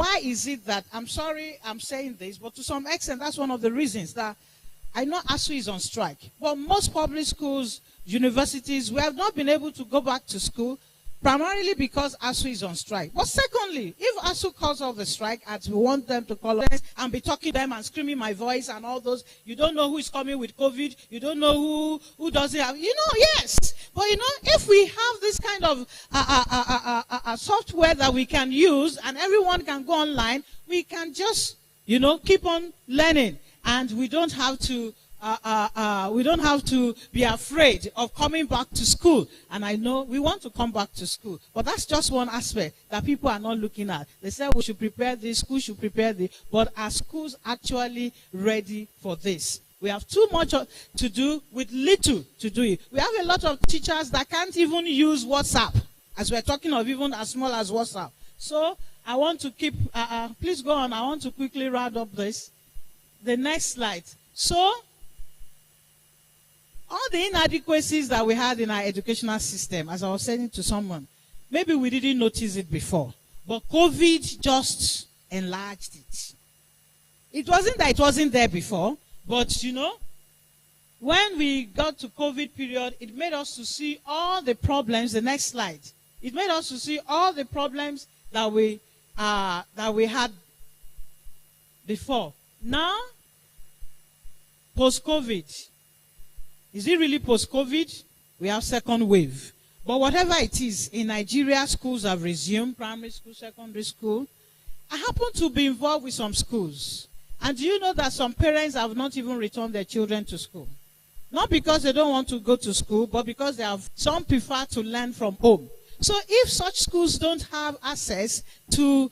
why is it that, I'm sorry I'm saying this, but to some extent, that's one of the reasons that I know ASU is on strike. But most public schools, universities, we have not been able to go back to school, primarily because ASU is on strike. But secondly, if ASU calls off the strike, as we want them to call off and be talking to them and screaming my voice and all those, you don't know who is coming with COVID, you don't know who doesn't have, yes. But if we have this kind of software that we can use and everyone can go online, we can just, keep on learning. And we don't have to be afraid of coming back to school. And I know we want to come back to school, but that's just one aspect that people are not looking at. They say we should prepare this, school should prepare this, but are schools actually ready for this? We have too much to do with little to do it. We have a lot of teachers that can't even use WhatsApp, as we're talking of even as small as WhatsApp. So I want to keep, please go on. I want to quickly round up this. The next slide. So, all the inadequacies that we had in our educational system, as I was saying to someone, maybe we didn't notice it before, but COVID just enlarged it. It wasn't that it wasn't there before, but when we got to COVID period, it made us to see all the problems. The next slide. It made us to see all the problems that we had before. Now, post-COVID, is it really post-COVID? We have second wave. But whatever it is, in Nigeria, schools have resumed, primary school, secondary school. I happen to be involved with some schools. And do you know that some parents have not even returned their children to school? Not because they don't want to go to school, but because some prefer to learn from home. So if such schools don't have access to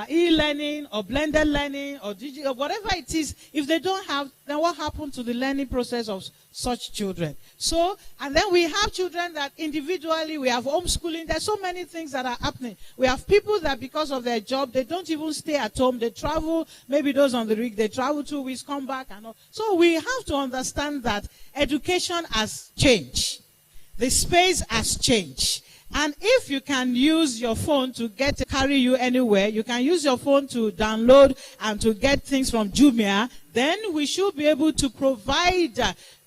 e-learning or blended learning or digital, whatever it is, if they don't have, then what happened to the learning process of such children? So, and then we have children that individually, we have homeschooling. There's so many things that are happening. We have people that because of their job, they don't even stay at home. They travel, maybe those on the rig, they travel 2 weeks, come back and all. So we have to understand that education has changed. The space has changed. And if you can use your phone to carry you anywhere, you can use your phone to download and to get things from Jumia, then we should be able to provide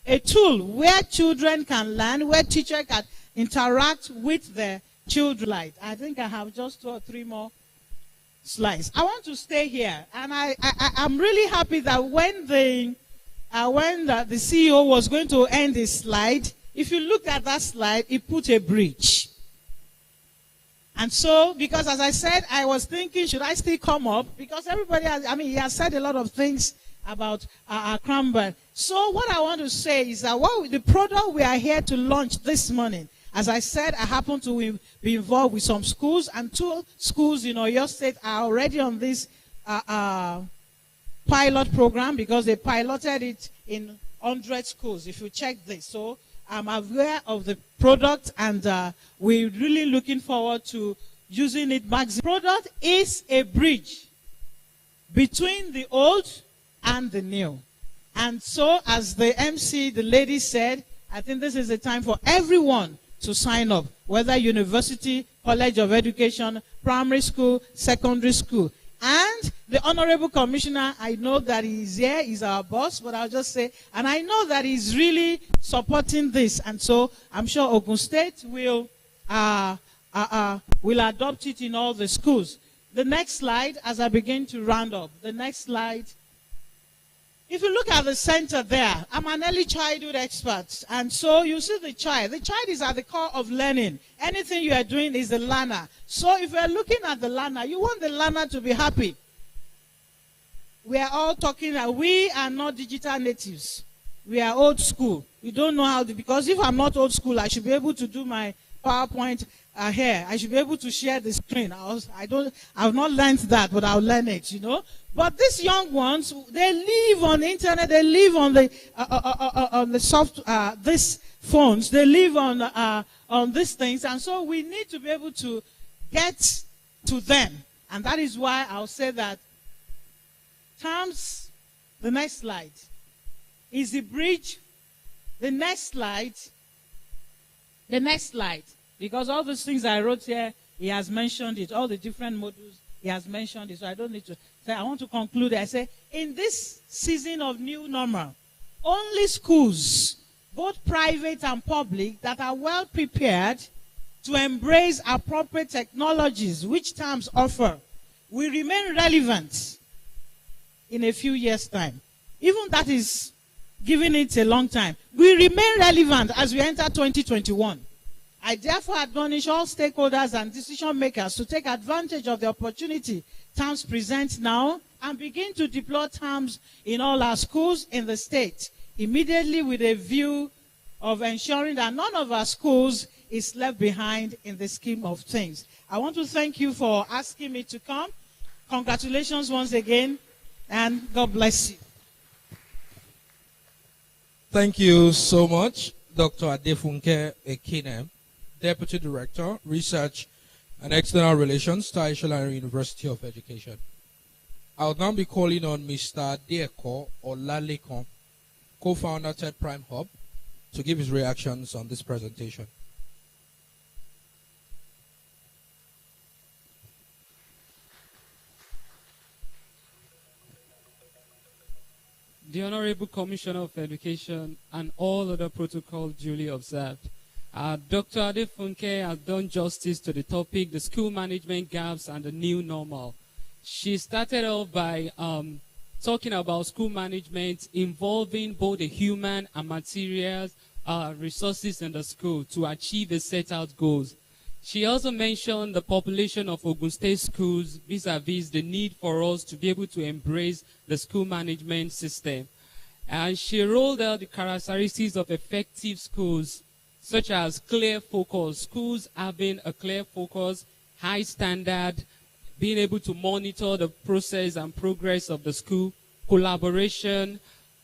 a tool where children can learn, where teachers can interact with their children. I think I have just 2 or 3 more slides. I want to stay here, and I'm really happy that when the CEO was going to end his slide, if you look at that slide, he put a bridge. And so, because as I said, I was thinking, should I still come up? Because everybody he has said a lot of things about Crownbirth. So what I want to say is that the product we are here to launch this morning, as I said, I happen to be involved with some schools, and 2 schools in Oyo State are already on this pilot program because they piloted it in 100 schools, if you check this. So I'm aware of the product, and we're really looking forward to using it. The product is a bridge between the old and the new. And so, as the MC, the lady said, I think this is the time for everyone to sign up, whether university, college of education, primary school, secondary school. And the Honorable Commissioner, I know that he's here, he's our boss, but I'll just say, and I know that he's really supporting this. And so I'm sure Ogun State will adopt it in all the schools. The next slide, as I begin to round up, the next slide. If you look at the center there, I'm an early childhood expert. And so you see the child. The child is at the core of learning. Anything you are doing is the learner. So if you're looking at the learner, you want the learner to be happy. We are all talking that we are not digital natives. We are old school. We don't know how to, because if I'm not old school, I should be able to do my PowerPoint here. I should be able to share the screen. I've not learned that, but I'll learn it, But these young ones, they live on the internet, they live on the these phones, they live on these things, and so we need to be able to get to them. And that is why I'll say that Tams, the next slide, is the bridge. The next slide, because all those things I wrote here, he has mentioned it, all the different modules, he has mentioned it, so I don't need to say. I want to conclude. I say, in this season of new normal, only schools, both private and public, that are well prepared to embrace appropriate technologies which Tams offer will remain relevant in a few years' time. Even that is giving it a long time. We remain relevant as we enter 2021. I therefore admonish all stakeholders and decision makers to take advantage of the opportunity Tams presents now and begin to deploy Tams in all our schools in the state, immediately with a view of ensuring that none of our schools is left behind in the scheme of things. I want to thank you for asking me to come. Congratulations once again, and God bless you. Thank you so much, Dr. Adefunke Ekinem, Deputy Director, Research and External Relations, Taisha University of Education. I will now be calling on Mr. Dieko Olalekon, co-founder Third Prime Hub, to give his reactions on this presentation. The Honorable Commissioner of Education and all other protocols duly observed. Dr. Adefunke has done justice to the topic, the school management gaps and the new normal. She started off by talking about school management involving both the human and materials resources in the school to achieve the set out goals. She also mentioned the population of Ogun State schools vis-a-vis the need for us to be able to embrace the school management system. And she rolled out the characteristics of effective schools, such as clear focus, schools having a clear focus, high standard, being able to monitor the process and progress of the school, collaboration,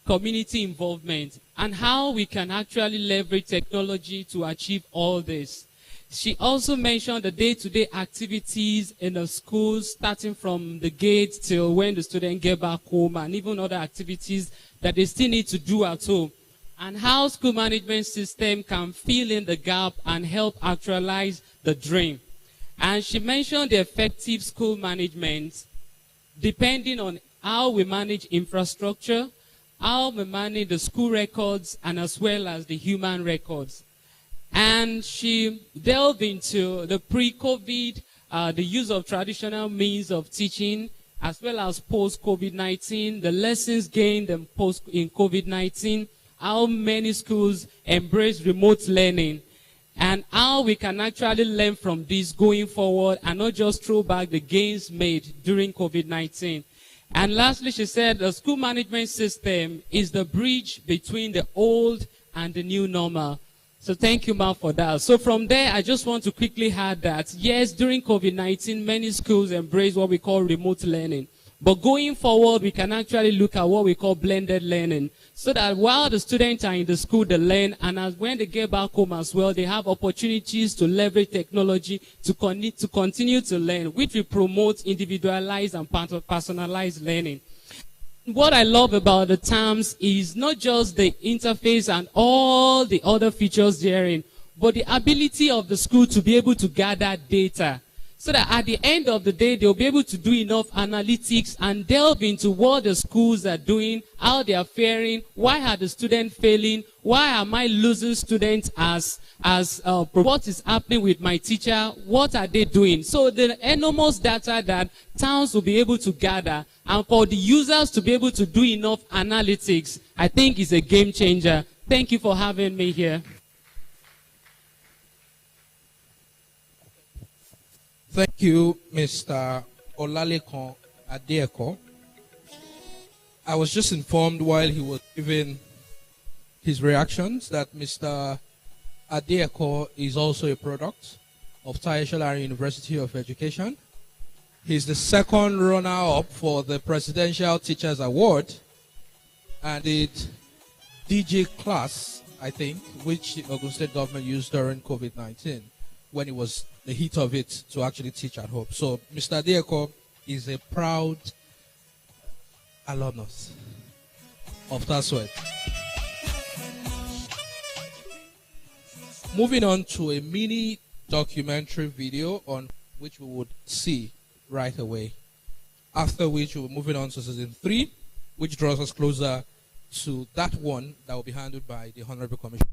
community involvement, and how we can actually leverage technology to achieve all this. She also mentioned the day-to-day activities in the schools, starting from the gate till when the students get back home, and even other activities that they still need to do at home, and how school management system can fill in the gap and help actualize the dream. And she mentioned the effective school management depending on how we manage infrastructure, how we manage the school records, and as well as the human records. And she delved into the pre-COVID, the use of traditional means of teaching, as well as post-COVID-19, the lessons gained in COVID-19, how many schools embrace remote learning, and how we can actually learn from this going forward and not just throw back the gains made during COVID-19. And lastly, she said the school management system is the bridge between the old and the new normal. So thank you, Ma, for that. So from there, I just want to quickly add that, yes, during COVID-19, many schools embrace what we call remote learning. But going forward, we can actually look at what we call blended learning, so that while the students are in the school, they learn, and as when they get back home as well, they have opportunities to leverage technology to continue to learn, which will promote individualized and personalized learning. What I love about the Tams is not just the interface and all the other features therein, but the ability of the school to be able to gather data, so that at the end of the day, they'll be able to do enough analytics and delve into what the schools are doing, how they are faring, why are the students failing, why am I losing students what is happening with my teacher, what are they doing. So the enormous data that towns will be able to gather, and for the users to be able to do enough analytics, I think is a game changer. Thank you for having me here. Thank you, Mr. Olalekon Adeko. I was just informed while he was giving his reactions that Mr. Adeko is also a product of Taisha University of Education. He's the second runner-up for the Presidential Teachers Award, and the DJ class, I think, which the Ogun State government used during COVID-19 when it was the heat of it to actually teach at home. So Mr. Adeko is a proud alumnus of TASWED. Moving on to a mini documentary video on which we would see right away. After which, we'll be moving on to season 3, which draws us closer to that one that will be handled by the Honorable Commissioner.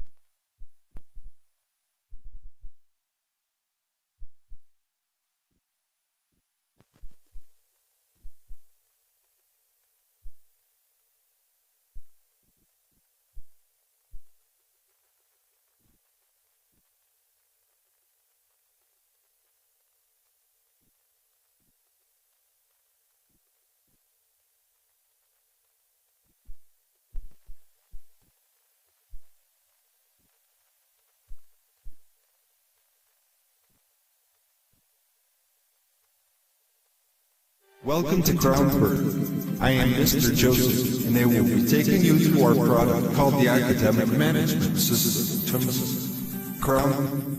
Welcome to Crownbirth. I am Mr. Joseph, and I will be taking you to our product called the Academic Management System. Crown.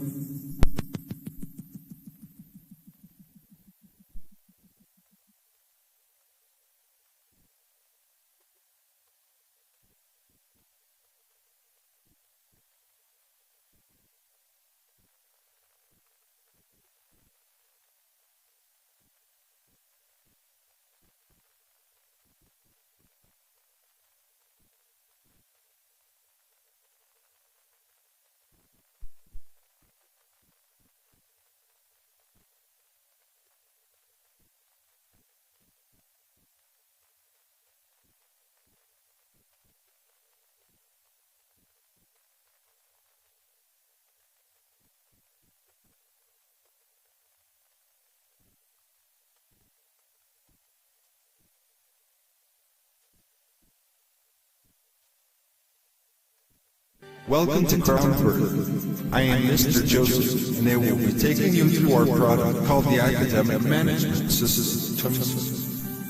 Welcome to Crownbirth. I am Mr. Joseph, and I will be taking you to our product called the Academic Management System.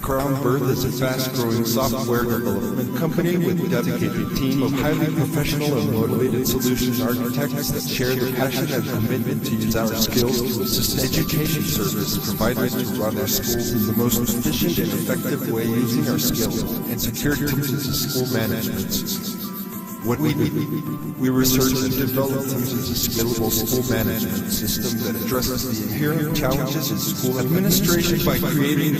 Crownbirth is a fast-growing software development company with a dedicated team of highly professional and motivated solution architects that share the passion and commitment to use our skills to assist education service providers to run their schools in the most efficient and effective way using our skills and secure tools as a school management system. What we do, we research and develop Tams as a scalable school management system that addresses the inherent challenges in school administration by creating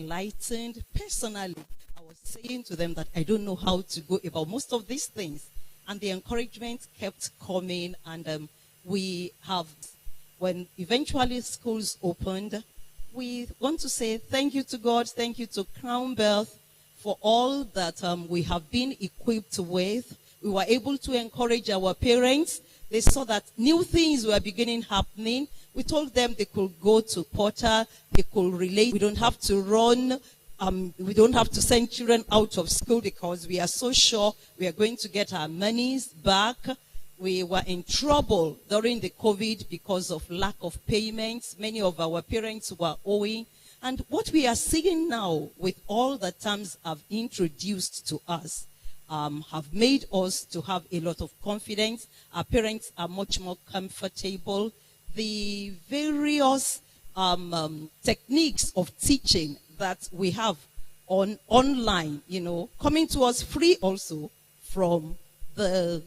enlightened. Personally, I was saying to them that I don't know how to go about most of these things. And the encouragement kept coming. And we have, when eventually schools opened, we want to say thank you to God, thank you to Crownbirth for all that we have been equipped with, We were able to encourage our parents. They saw that new things were beginning happening. We told them they could go to Porter, they could relate. We don't have to run. We don't have to send children out of school because we are so sure we are going to get our monies back. We were in trouble during the COVID because of lack of payments. Many of our parents were owing. And what we are seeing now with all the terms have introduced to us have made us to have a lot of confidence. Our parents are much more comfortable. The various techniques of teaching that we have online, coming to us free also from the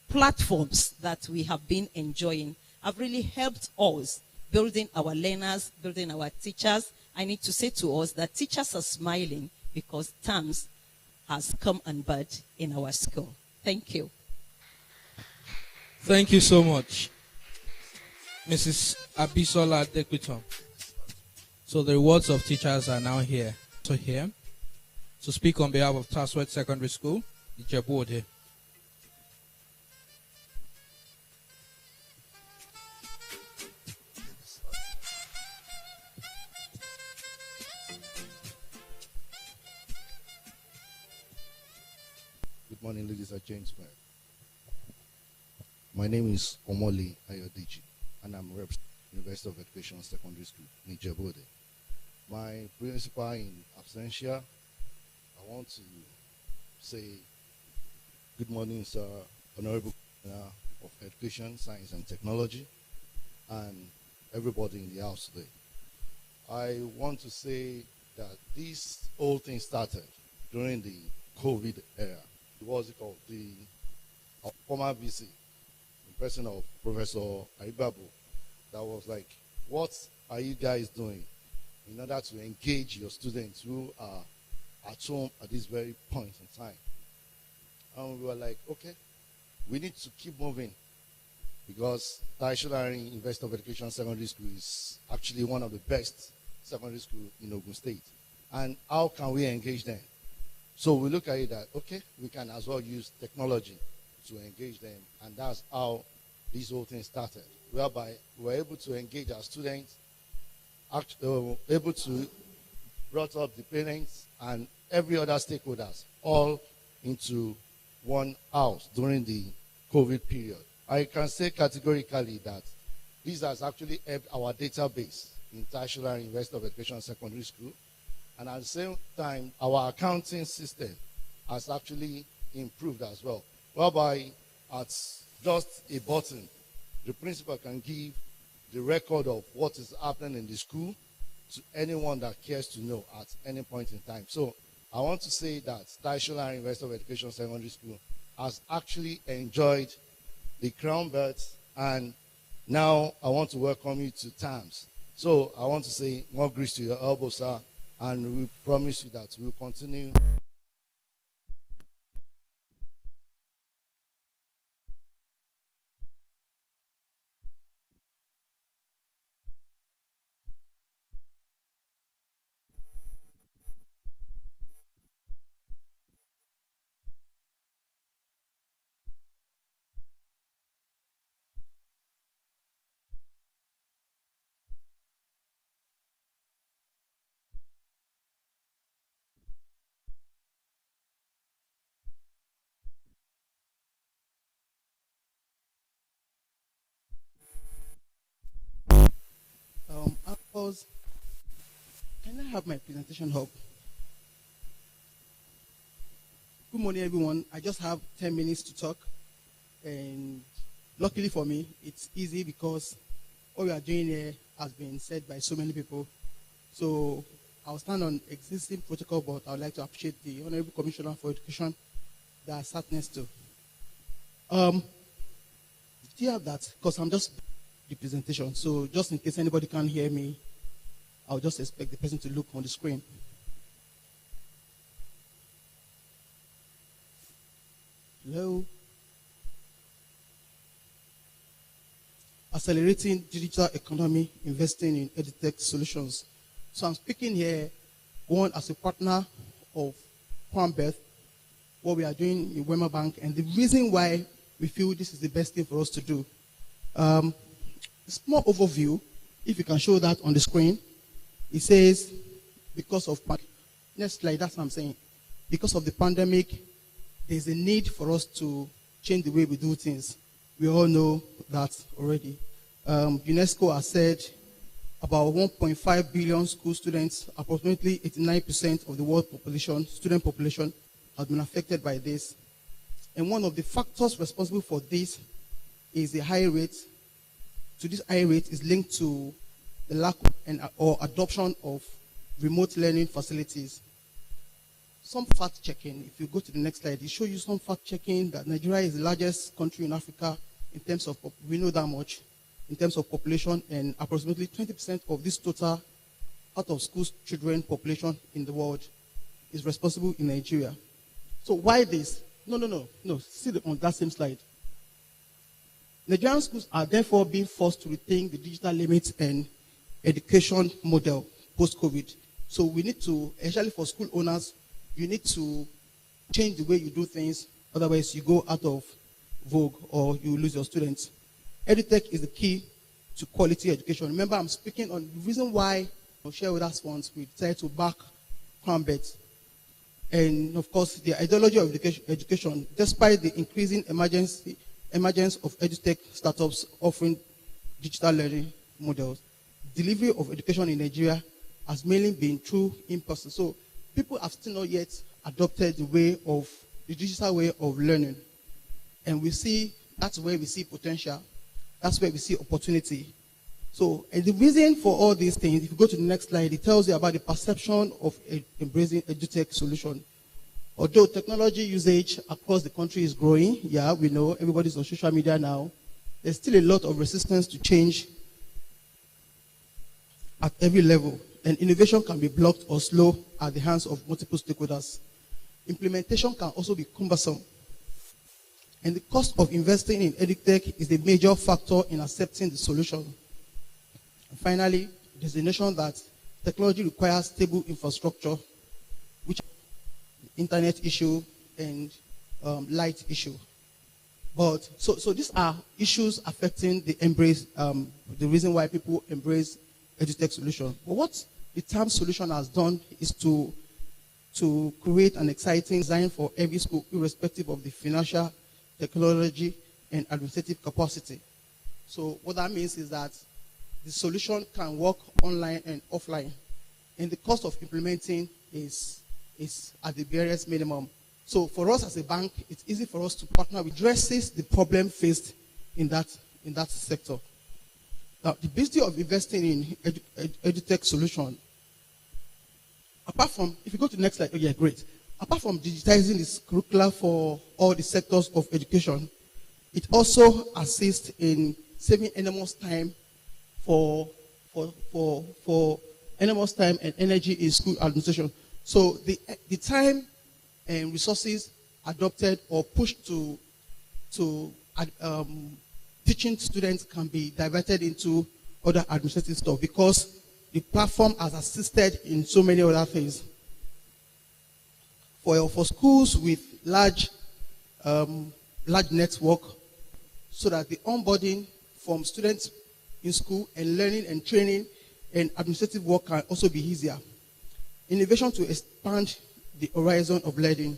platforms that we have been enjoying, have really helped us building our learners, building our teachers. I need to say to us that teachers are smiling because Tams has come on board in our school. Thank you. Thank you so much, Mrs. Abisola Dekwiton. So the rewards of teachers are now here to speak on behalf of Taswet Secondary School, Ijebu-Ode. Good morning, ladies and gentlemen. My name is Omoli Ayodeji, and I'm representing University of Education Secondary School in Ijebu-Ode. My principal in absentia, I want to say good morning, sir, Honorable Commissioner of Education, Science and Technology, and everybody in the house today. I want to say that this whole thing started during the COVID era. What's it called? Our former VC, in person of Professor Arigbabu, that was like, what are you guys doing in order to engage your students who are at home at this very point in time? And we were like, okay, we need to keep moving because Taisholari University of Education Secondary School is actually one of the best secondary schools in Ogun State. And how can we engage them? So we look at it that, okay, we can as well use technology to engage them. And that's how this whole thing started, whereby we were able to engage our students, able to brought up the parents and every other stakeholders all into one house during the COVID period. I can say categorically that this has actually helped our database in Taisholari University of Education Secondary School. And at the same time, our accounting system has actually improved as well, whereby at just a button, the principal can give the record of what is happening in the school to anyone that cares to know at any point in time. So I want to say that Taisholari University of Education Secondary School has actually enjoyed the Crownbirth, and now I want to welcome you to Tams. So I want to say more grace to your elbow, sir. And we promise you that we'll continue. Can I have my presentation up? Good morning, everyone. I just have 10 minutes to talk. And luckily for me, it's easy because what we are doing here has been said by so many people. So I'll stand on existing protocol, but I would like to appreciate the Honorable Commissioner for Education that sat next to. Do you have that? Because I'm just the presentation. So just in case anybody can't hear me, I'll just expect the person to look on the screen. Hello. Accelerating digital economy, investing in Edtech solutions. So I'm speaking here, one, as a partner of Crownbirth what we are doing in Wema Bank and the reason why we feel this is the best thing for us to do. Small overview, if you can show that on the screen. It says, because of, next slide, that's what I'm saying. Because of the pandemic, there's a need for us to change the way we do things. We all know that already. UNESCO has said about 1.5 billion school students, approximately 89% of the world population, student population, has been affected by this. And one of the factors responsible for this is the high rate. So this high rate is linked to the lack or adoption of remote learning facilities. Some fact checking, if you go to the next slide, it shows you some fact checking that Nigeria is the largest country in Africa in terms of, we know that much, in terms of population, and approximately 20% of this total out of school children population in the world is responsible in Nigeria. So why this? No, see on that same slide. Nigerian schools are therefore being forced to rethink the digital limits and education model post-COVID. So we need to, especially for school owners, you need to change the way you do things, otherwise you go out of vogue or you lose your students. Edtech is the key to quality education. Remember, I'm speaking on the reason why shareholders funds we decided to back Crownbirth. And of course, the ideology of education, despite the increasing emergence of edtech startups offering digital learning models, delivery of education in Nigeria has mainly been through in-person. So people have still not yet adopted the digital way of learning. And we see, that's where we see potential. That's where we see opportunity. So, and the reason for all these things, if you go to the next slide, it tells you about the perception of embracing edtech solution. Although technology usage across the country is growing, yeah, we know, everybody's on social media now, there's still a lot of resistance to change at every level. And innovation can be blocked or slow at the hands of multiple stakeholders. Implementation can also be cumbersome. And the cost of investing in edtech is a major factor in accepting the solution. And finally, there's the notion that technology requires stable infrastructure, which is internet issue and light issue. But so these are issues affecting the reason why people embrace edtech solution. But what the Tams solution has done is to create an exciting design for every school, irrespective of the financial, technology, and administrative capacity. So what that means is that the solution can work online and offline, and the cost of implementing is at the barest minimum. So for us as a bank, it's easy for us to partner with addresses the problem faced in that sector. Now, the beauty of investing in edtech solution, apart from, if you go to the next slide, oh yeah, great. Apart from digitizing this curricula for all the sectors of education, it also assists in saving enormous time for enormous time and energy in school administration. So the time and resources adopted or pushed to teaching students can be diverted into other administrative stuff because the platform has assisted in so many other things. For schools with large network, so that the onboarding from students in school and learning and training and administrative work can also be easier. Innovation to expand the horizon of learning.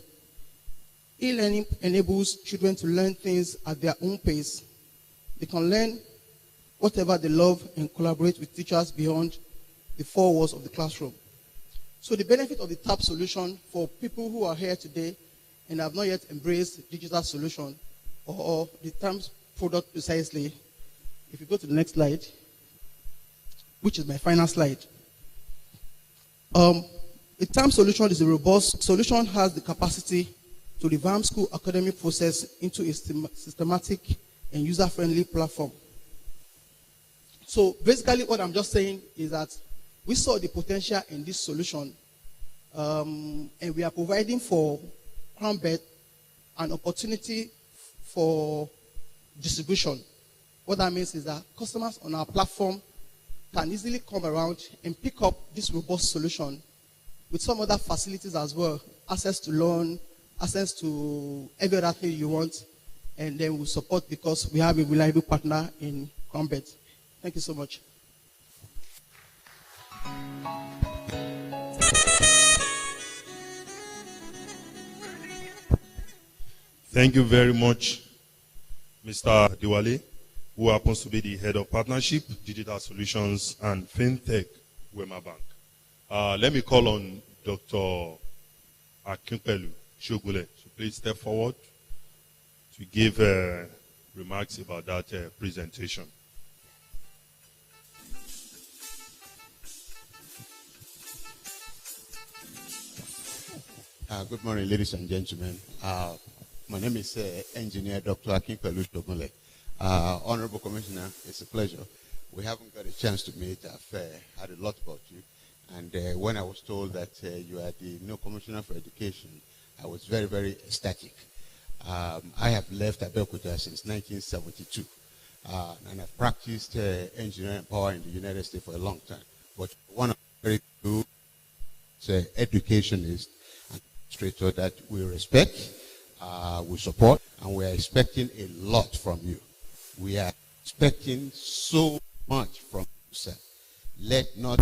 E-learning enables children to learn things at their own pace. They can learn whatever they love and collaborate with teachers beyond the four walls of the classroom. So the benefit of the TAP solution for people who are here today and have not yet embraced digital solution or the Tams product precisely, if you go to the next slide, which is my final slide. The Tams solution is a robust solution, has the capacity to revamp school academic process into a systematic and user-friendly platform. So basically what I'm just saying is that we saw the potential in this solution, and we are providing for Crownbirth an opportunity for distribution. What that means is that customers on our platform can easily come around and pick up this robust solution with some other facilities as well, access to loan, access to every other thing you want, and then we'll support because we have a reliable partner in Crownbirth. Thank you so much. Thank you very much, Mr. Diwali, who happens to be the head of partnership, digital solutions, and fintech, Wema Bank. Let me call on Dr. Akinpelu Shogule to please step forward to give remarks about that presentation. Good morning, ladies and gentlemen. My name is Engineer Dr. Akinpelu Shogule. Honorable Commissioner, it's a pleasure. We haven't got a chance to meet. I've heard a lot about you. And when I was told that you are the new Commissioner for Education, I was very, very ecstatic. I have left Abeokuta since 1972. And I've practiced engineering power in the United States for a long time. But one of the very good educationists and administrator that we respect, we support, and we are expecting a lot from you. We are expecting so much from you, sir. Let not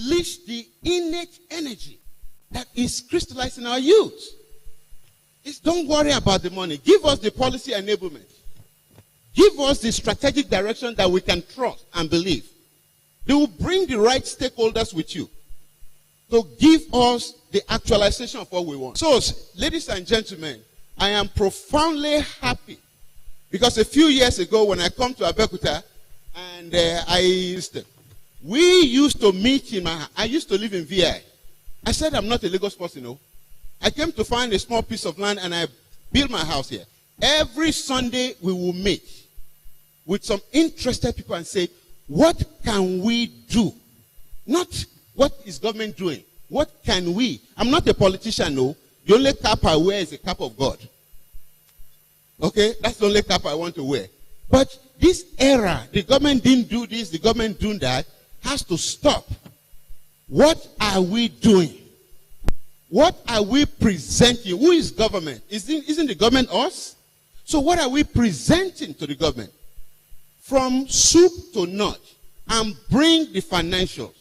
unleash the innate energy that is crystallized in our youth. Don't worry about the money. Give us the policy enablement. Give us the strategic direction that we can trust and believe. They will bring the right stakeholders with you to give us the actualization of what we want. So, ladies and gentlemen, I am profoundly happy because a few years ago when I come to Abeokuta and we used to meet I used to live in VI. I said I'm not a Lagos person, no. I came to find a small piece of land and I built my house here. Every Sunday we will meet with some interested people and say, what can we do? Not what is government doing. What can we? I'm not a politician, no. The only cap I wear is the cap of God. Okay? That's the only cap I want to wear. But this era, the government didn't do this, the government doing that, has to stop. What are we doing? What are we presenting? Who is government? Isn't the government us? So what are we presenting to the government? From soup to nut, and bring the financials,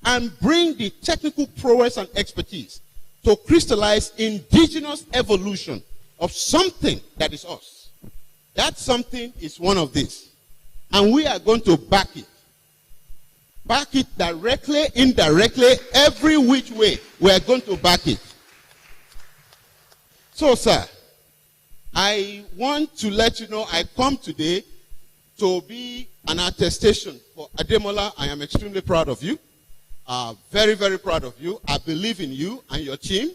and bring the technical prowess and expertise to crystallize indigenous evolution of something that is us. That something is one of these. And we are going to back it. Back it directly, indirectly, every which way. We are going to back it. So, sir, I want to let you know I come today to be an attestation for Ademola. I am extremely proud of you. Very, very proud of you. I believe in you and your team.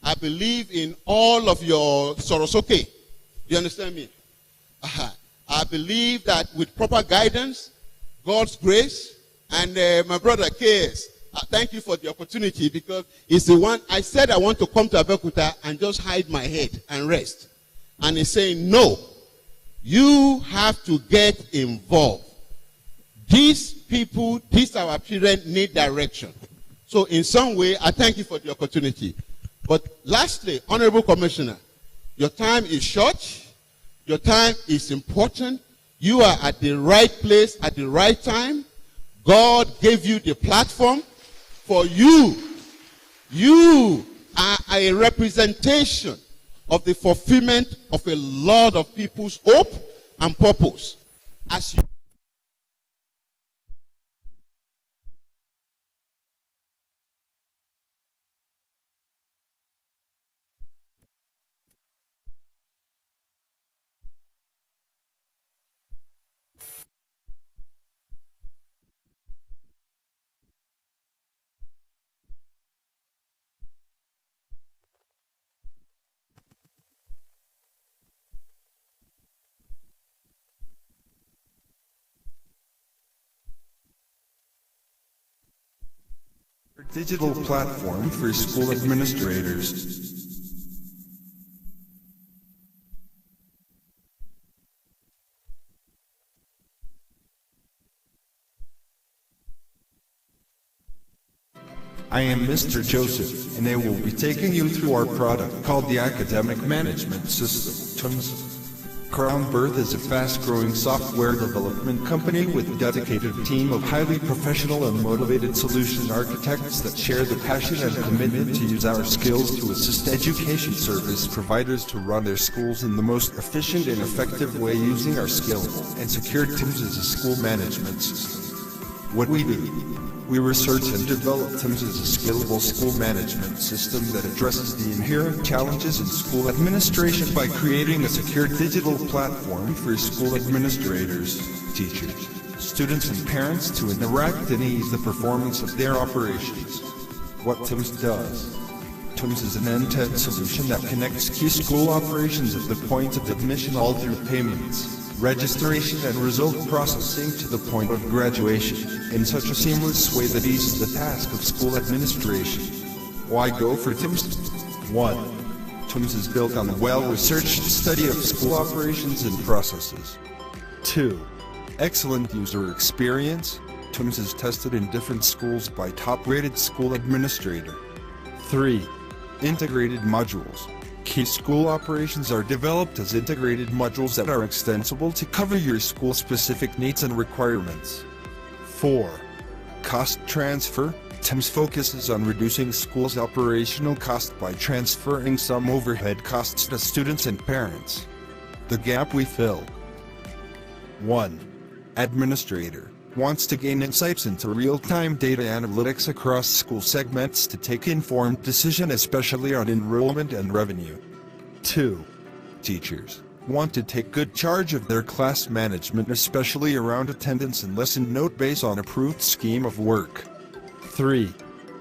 I believe in all of your Sorosoke. You understand me? I believe that with proper guidance, God's grace, and my brother KS, thank you for the opportunity because it's the one I said I want to come to Abeokuta and just hide my head and rest. And he's saying, no, you have to get involved. These people, these our children need direction. So in some way, I thank you for the opportunity. But lastly, Honorable Commissioner, your time is short. Your time is important. You are at the right place at the right time. God gave you the platform for you. You are a representation of the fulfillment of a lot of people's hope and purpose. As you digital platform for school administrators. I am Mr. Joseph, and I will be taking you through our product called the Academic Management System, Tams. Crownbirth is a fast-growing software development company with a dedicated team of highly professional and motivated solution architects that share the passion and commitment to use our skills to assist education service providers to run their schools in the most efficient and effective way using our scalable and secure Tams as a school management system. What we do. We research and develop Tams as a scalable school management system that addresses the inherent challenges in school administration by creating a secure digital platform for school administrators, teachers, students, and parents to interact and ease the performance of their operations. What Tams does. Tams is an end-to-end solution that connects key school operations at the point of admission all through payments, registration, and result processing to the point of graduation in such a seamless way that eases the task of school administration. Why go for Tams? 1. Tams is built on a well-researched study of school operations and processes. 2. Excellent user experience. Tams is tested in different schools by top-rated school administrator. 3. Integrated modules. Key school operations are developed as integrated modules that are extensible to cover your school-specific needs and requirements. 4. Cost transfer. Tams focuses on reducing schools' operational cost by transferring some overhead costs to students and parents. The gap we fill. 1. Administrator wants to gain insights into real-time data analytics across school segments to take informed decisions, especially on enrollment and revenue. 2. Teachers want to take good charge of their class management, especially around attendance and lesson note based on approved scheme of work. 3.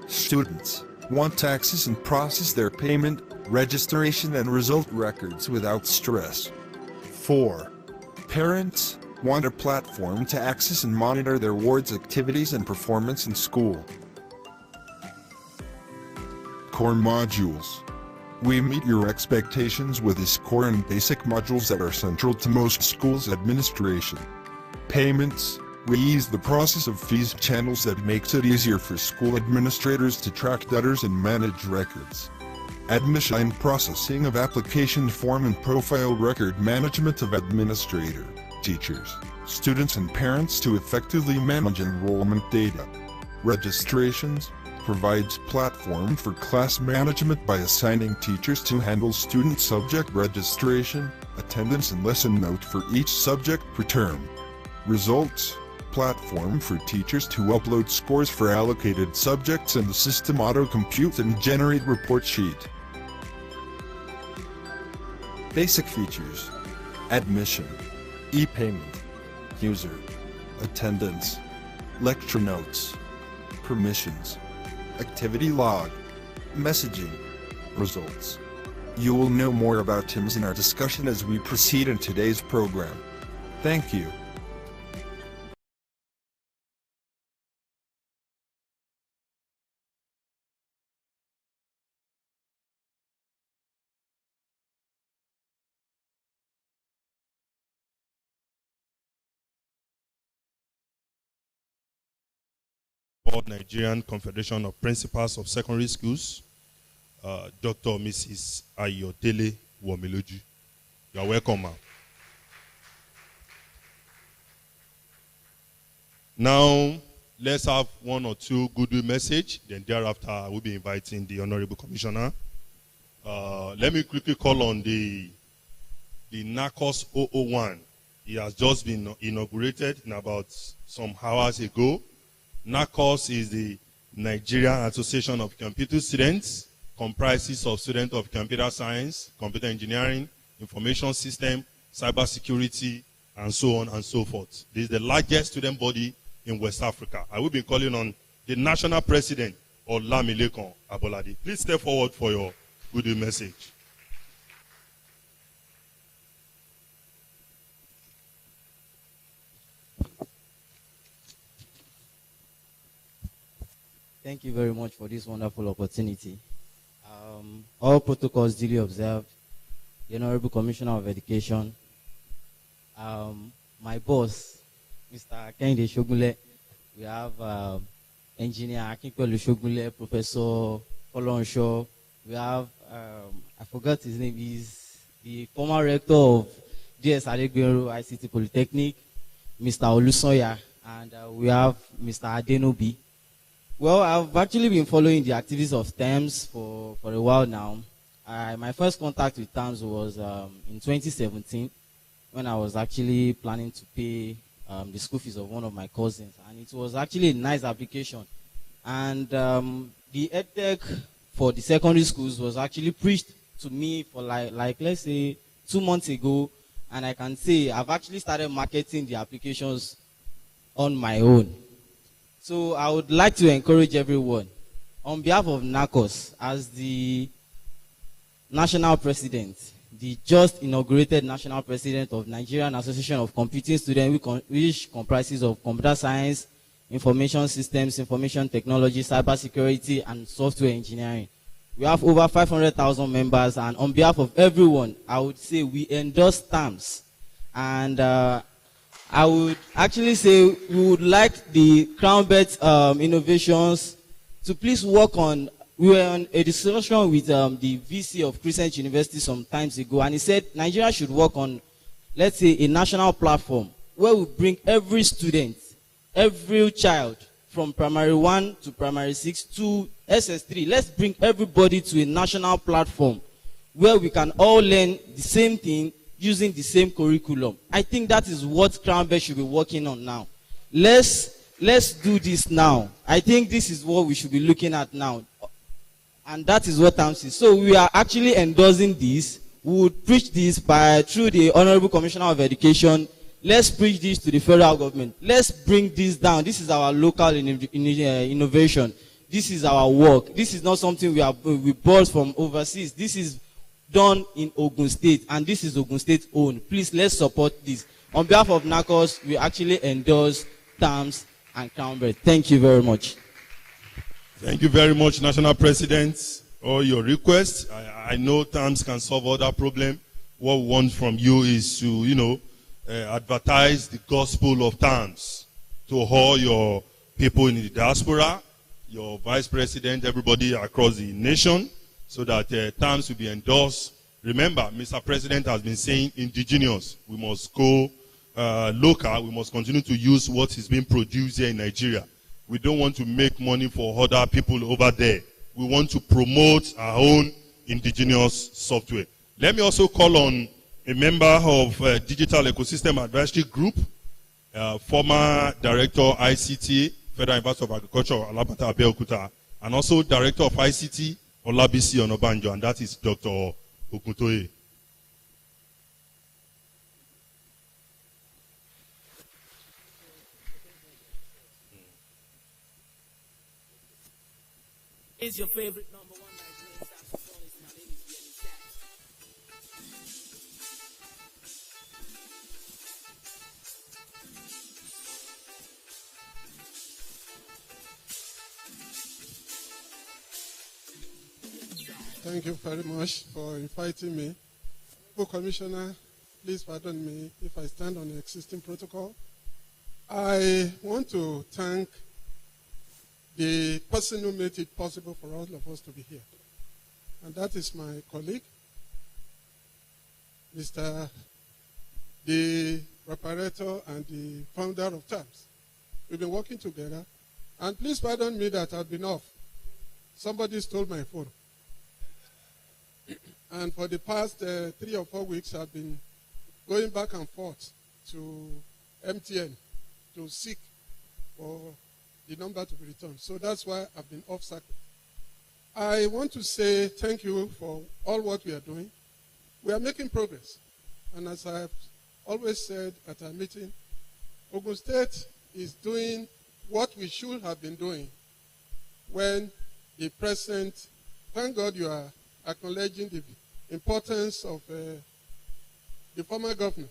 Students want to access and process their payment, registration and result records without stress. 4. Parents want a platform to access and monitor their ward's activities and performance in school. Core modules. We meet your expectations with these core and basic modules that are central to most schools' administration. Payments. We ease the process of fees channels that makes it easier for school administrators to track debtors and manage records. Admission and processing of application form and profile record management of administrator, teachers, students and parents to effectively manage enrollment data. Registrations. Provides platform for class management by assigning teachers to handle student subject registration, attendance and lesson note for each subject per term. Results. Platform for teachers to upload scores for allocated subjects and the system auto-compute and generate report sheet. Basic features. Admission, e-payment, user, attendance, lecture notes, permissions, activity log, messaging, results. You will know more about Tams in our discussion as we proceed in today's program. Thank you. Nigerian Confederation of Principals of Secondary Schools, Dr. Mrs. Ayodele Womiloju. You are welcome, ma'am. Now, let's have one or two goodwill message. Then thereafter, I will be inviting the Honorable Commissioner. Let me quickly call on the NACOS 001. It has just been inaugurated in about some hours ago. NACOS is the Nigerian Association of Computer Students, comprises of students of computer science, computer engineering, information system, cybersecurity, and so on and so forth. This is the largest student body in West Africa. I will be calling on the national president, Olamilekan Abolade. Please step forward for your goodwill message. Thank you very much for this wonderful opportunity. All protocols duly observed. The Honorable Commissioner of Education, my boss, Mr. Kehinde Shogunle, we have Engineer Akinpelu Shogunle, Professor Olonsho, we have, I forgot his name, he's the former rector of DS Arigbabu ICT Polytechnic, Mr. Olusoya, and we have Mr. Adenobi. Well, I've actually been following the activities of Tams for a while now. My first contact with Tams was in 2017 when I was actually planning to pay the school fees of one of my cousins. And it was actually a nice application. And the Edtech for the secondary schools was actually preached to me for like let's say 2 months ago. And I can say I've actually started marketing the applications on my own. So I would like to encourage everyone, on behalf of NACOS, as the national president, the just inaugurated national president of Nigerian Association of Computing Students, which comprises of computer science, information systems, information technology, cybersecurity, and software engineering. We have over 500,000 members, and on behalf of everyone, I would say we endorse Tams. And I would actually say we would like the Crownbirth Innovations to please work on. We were on a discussion with the VC of Crescent University some times ago, and he said Nigeria should work on, let's say, a national platform where we bring every student, every child from primary 1 to primary 6 to SS3. Let's bring everybody to a national platform where we can all learn the same thing using the same curriculum. I think that is what Crownbirth should be working on now. Let's do this now. I think this is what we should be looking at now. And that is what Tams is. So we are actually endorsing this. We would preach this through the Honorable Commissioner of Education. Let's preach this to the federal government. Let's bring this down. This is our local innovation. This is our work. This is not something we bought from overseas. This is done in Ogun State, and this is Ogun State owned. Please, let's support this. On behalf of NACOS, we actually endorse Tams and Crownbirth. Thank you very much. Thank you very much, National President. All your requests. I know Tams can solve all that problem. What we want from you is to, advertise the gospel of Tams to all your people in the diaspora, your vice president, everybody across the nation, so that Tams will be endorsed. Remember, Mr. President has been saying indigenous. We must go local. We must continue to use what is being produced here in Nigeria. We don't want to make money for other people over there. We want to promote our own indigenous software. Let me also call on a member of Digital Ecosystem Advisory Group, former Director ICT, Federal University of Agriculture, Alabata Abeokuta, and also Director of ICT, Olabisi Onobanjo, and that is Dr. Okutoye. Is your favorite number one Nigerian saxophonist? My name is Benny Sax. Thank you very much for inviting me. Commissioner, please pardon me if I stand on the existing protocol. I want to thank the person who made it possible for all of us to be here. And that is my colleague, the preparator and the founder of Tams. We've been working together. And please pardon me that I've been off. Somebody stole my phone. And for the past 3 or 4 weeks, I've been going back and forth to MTN to seek for the number to be returned. So that's why I've been off circuit. I want to say thank you for all what we are doing. We are making progress. And as I've always said at our meeting, Ogun State is doing what we should have been doing when the president, thank God you are acknowledging the importance of the former governor,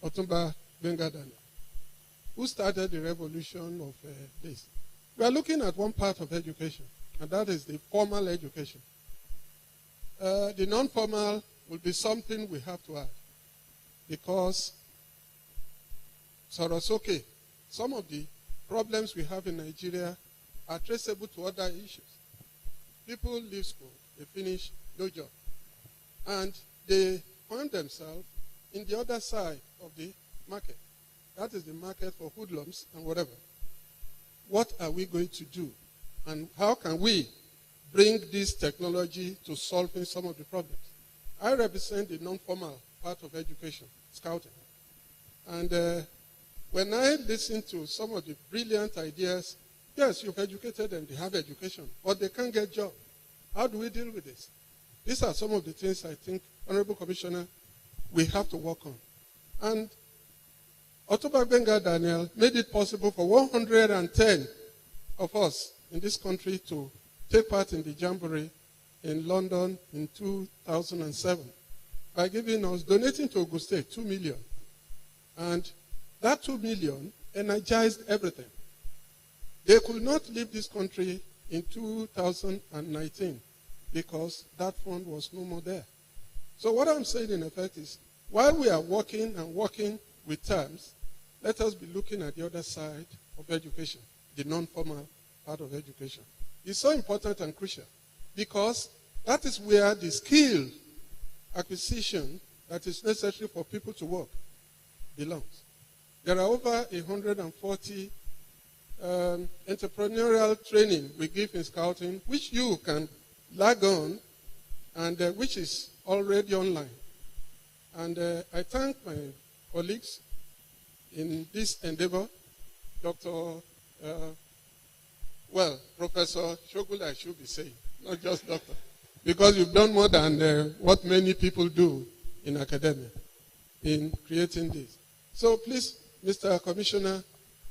Otumba Bengadana, who started the revolution of this. We are looking at one part of education, and that is the formal education. The non-formal will be something we have to add, because Sorosoke, some of the problems we have in Nigeria are traceable to other issues. People leave school, they finish, no job. And they find themselves in the other side of the market. That is the market for hoodlums and whatever. What are we going to do? And how can we bring this technology to solving some of the problems? I represent the non-formal part of education, scouting. And when I listen to some of the brilliant ideas, yes, you've educated them, they have education, but they can't get jobs. How do we deal with this? These are some of the things I think, Honorable Commissioner, we have to work on. And Otumba Benga Daniel made it possible for 110 of us in this country to take part in the Jamboree in London in 2007 by donating to Ogun State 2 million. And that 2 million energized everything. They could not leave this country in 2019 because that fund was no more there. So what I'm saying in effect is, while we are working and working with Tams, let us be looking at the other side of education, the non-formal part of education. It's so important and crucial because that is where the skill acquisition that is necessary for people to work belongs. There are over 140 entrepreneurial training we give in scouting, which you can log on, and which is already online. And I thank my colleagues in this endeavor, Professor Shogule, I should be saying, not just doctor, because you've done more than what many people do in academia in creating this. So please, Mr. Commissioner,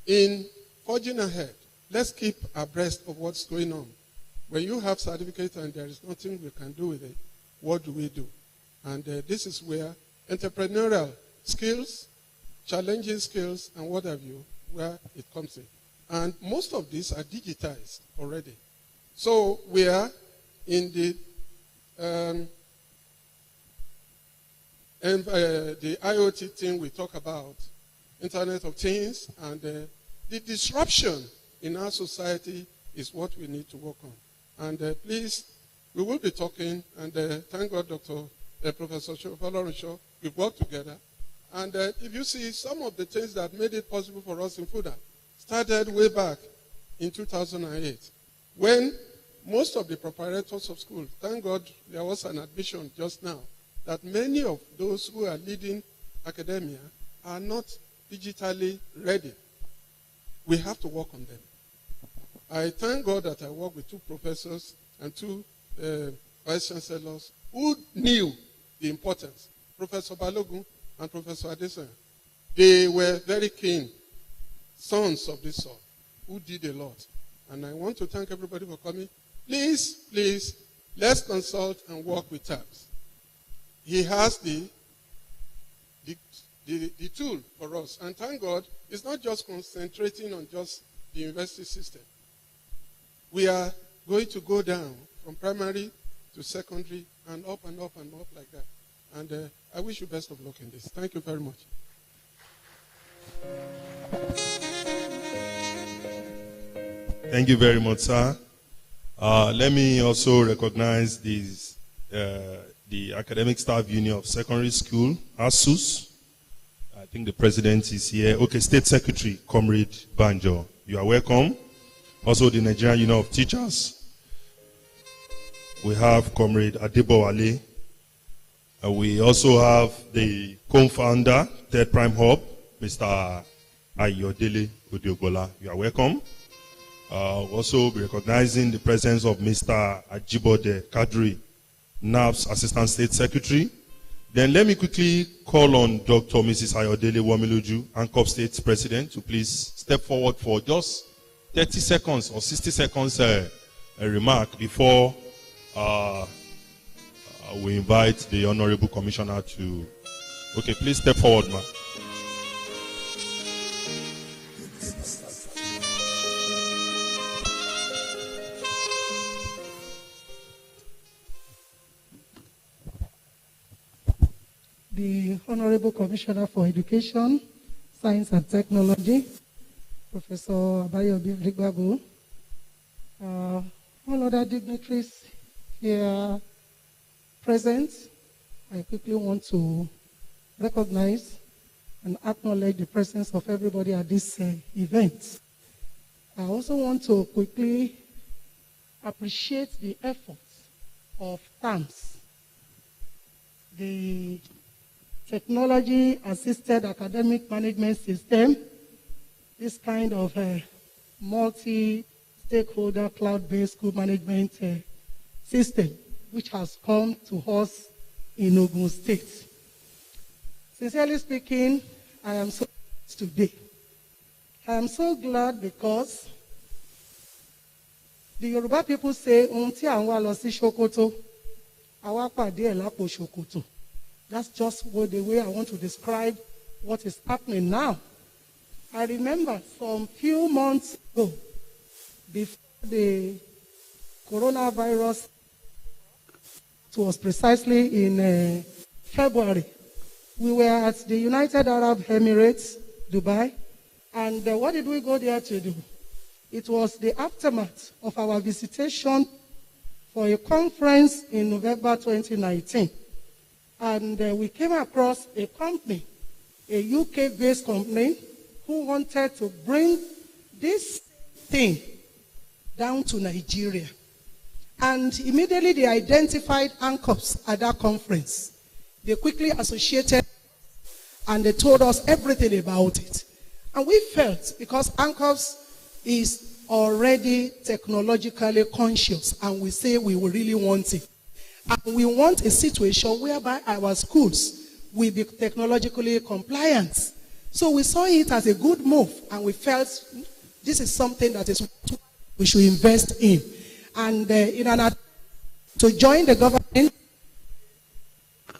in forging ahead, let's keep abreast of what's going on. When you have certificate and there is nothing we can do with it, what do we do? And this is where entrepreneurial skills, challenging skills, and what have you, where it comes in. And most of these are digitized already. So we are in the IoT thing we talk about, Internet of Things, and the disruption in our society is what we need to work on. And please, we will be talking, and thank God, Professor Falorenshaw, we've worked together. And if you see some of the things that made it possible for us in FUDA, started way back in 2008, when most of the proprietors of schools, thank God there was an admission just now, that many of those who are leading academia are not digitally ready. We have to work on them. I thank God that I work with 2 professors and 2 vice chancellors who knew the importance. Professor Balogun and Professor Adesanya. They were very keen sons of this sort who did a lot. And I want to thank everybody for coming. Please, please, let's consult and work with Tams. He has the tool for us. And thank God, it's not just concentrating on just the university system. We are going to go down from primary to secondary and up and up and up like that. And I wish you best of luck in this. Thank you very much. Thank you very much, sir. Let me also recognize the Academic Staff Union of Secondary School, ASUS. I think the president is here. Okay, State Secretary, Comrade Banjo. You are welcome. Also, the Nigerian Union of Teachers. We have Comrade Adebowale. We also have the co-founder, Third Prime Hub, Mr. Ayodele Odiogola. You are welcome. Also be recognizing the presence of Mr. Ajibode Kadri, NAP's Assistant State Secretary. Then let me quickly call on Dr. Mrs. Ayodele Wamiluju, ANCOP State President, to please step forward for just 30 seconds or 60 seconds a remark before we invite the Honorable Commissioner to... Okay, please step forward, ma'am. The Honorable Commissioner for Education, Science and Technology, Professor Abayomi Arigbabu, all other dignitaries here present, I quickly want to recognize and acknowledge the presence of everybody at this event. I also want to quickly appreciate the efforts of Tams, the technology-assisted academic management system, this kind of multi-stakeholder cloud-based school management system, which has come to us in Ogun State. Sincerely speaking, I am so glad today. I am so glad because the Yoruba people say, "Unti anwa lo si Sokoto, awa pade e lapo Sokoto." That's just the way I want to describe what is happening now. I remember some few months ago, before the coronavirus, it was precisely in February, we were at the United Arab Emirates, Dubai, and what did we go there to do? It was the aftermath of our visitation for a conference in November 2019. And we came across a company, a UK-based company, who wanted to bring this thing down to Nigeria. And immediately they identified ANCOPS at that conference. They quickly associated and they told us everything about it. And we felt, because ANCOPS is already technologically conscious, and we say we will really want it. And we want a situation whereby our schools will be technologically compliant. So we saw it as a good move, and we felt this is something that is we should invest in. And in an attempt to join the government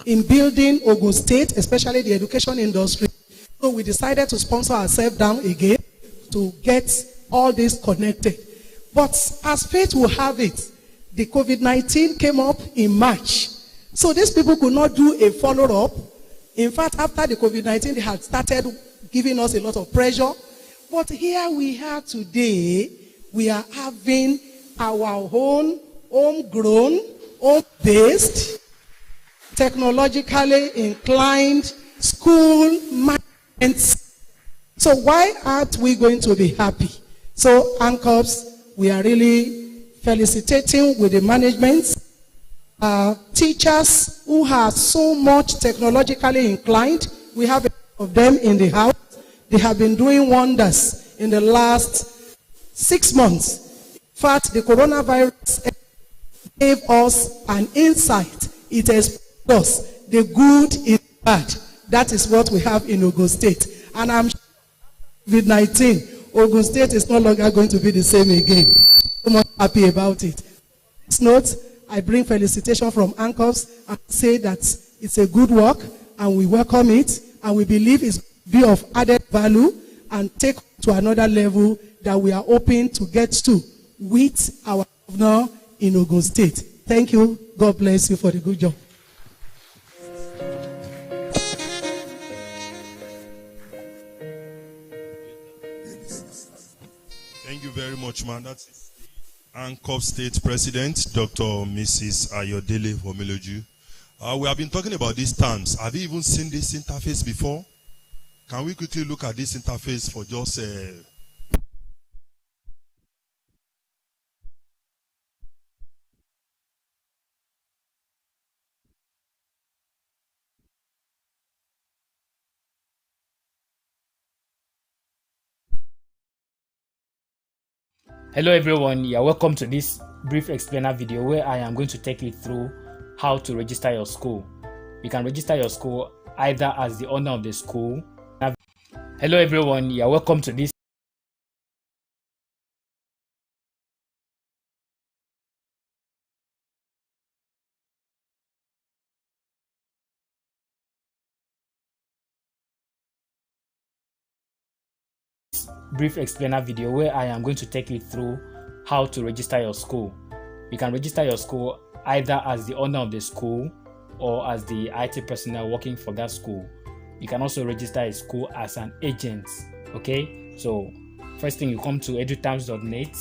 in building Ogun State, especially the education industry, so we decided to sponsor ourselves down again to get all this connected. But as fate will have it, the COVID-19 came up in March. So these people could not do a follow-up. In fact, after the COVID-19, they had started giving us a lot of pressure. But here we are today, we are having our own homegrown, home-based, technologically inclined school management. So why aren't we going to be happy? So ANCOPS, we are really felicitating with the management, teachers who are so much technologically inclined. We have a lot of them in the house. They have been doing wonders in the last 6 months. In fact, the coronavirus gave us an insight. It exposed us the good is bad. That is what we have in Ogun State. And I'm sure COVID-19, Ogun State is no longer going to be the same again. I'm so much happy about it. This note, I bring felicitation from ANCOPS and say that it's a good work and we welcome it, and we believe it's be of added value and take to another level that we are hoping to get to with our governor in Ogun State. Thank you. God bless you for the good job. Thank you very much, man. That's ANCOPS State President, Dr. Mrs. Ayodele Homiloju. We have been talking about these terms. Have you even seen this interface before? Can we quickly look at this interface for just Hello everyone, you're welcome to this brief explainer video where I am going to take you through how to register your school. You can register your school either as the owner of the school. Hello everyone, you're welcome to this brief explainer video where I am going to take you through how to register your school. You can register your school either as the owner of the school or as the IT personnel working for that school. You can also register a school as an agent. Okay, so first thing, you come to edutams.net.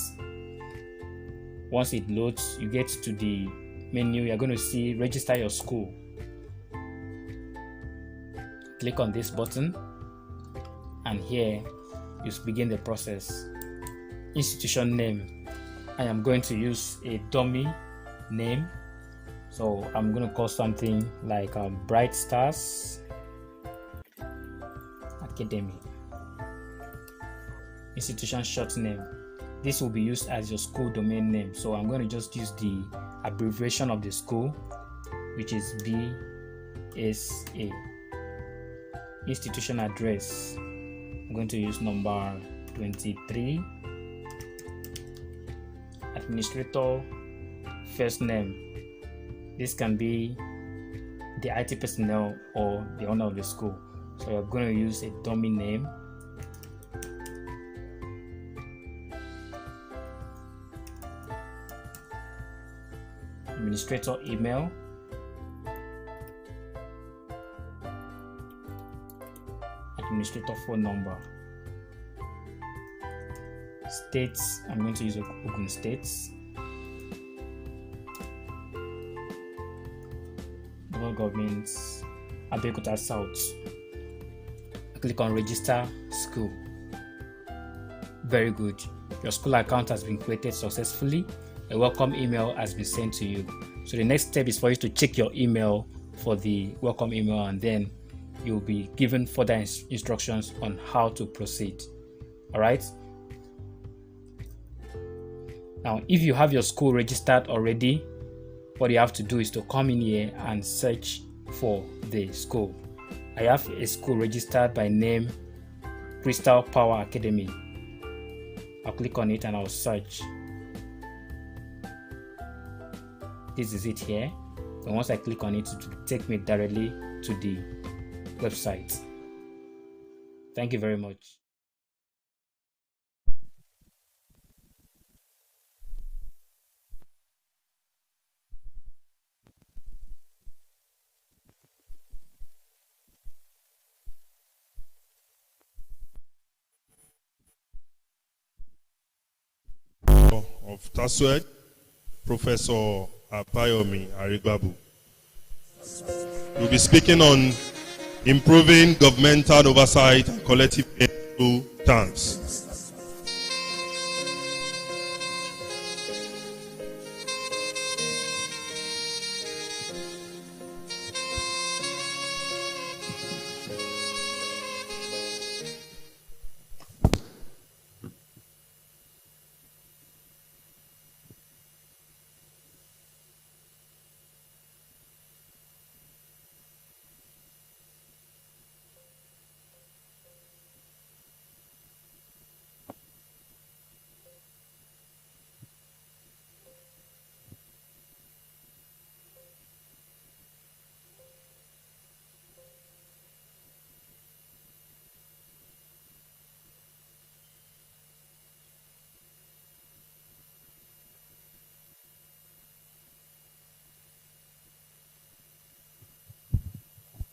Once it loads, you get to the menu. You're going to see register your school. Click on this button and here you begin the process. Institution name, I am going to use a dummy name, so I'm going to call something like Bright Stars Academy. Institution short name, this will be used as your school domain name, so I'm going to just use the abbreviation of the school, which is BSA. Institution address, I'm going to use number 23. Administrator first name, this can be the IT personnel or the owner of the school, so you're going to use a dummy name. Administrator email, administrator phone number. States, I'm going to use Ogun States. Local governments, Abayomi South. Click on register school. Very good. Your school account has been created successfully. A welcome email has been sent to you. So the next step is for you to check your email for the welcome email, and then you'll be given further instructions on how to proceed. All right. Now, if you have your school registered already, what you have to do is to come in here and search for the school. I have a school registered by name Crystal Power Academy. I'll click on it and I'll search. This is it here. And once I click on it, it will take me directly to the website. Thank you very much. Of TASUED, Professor Abayomi Arigbabu. We'll be speaking on improving governmental oversight and collective aid through Tams.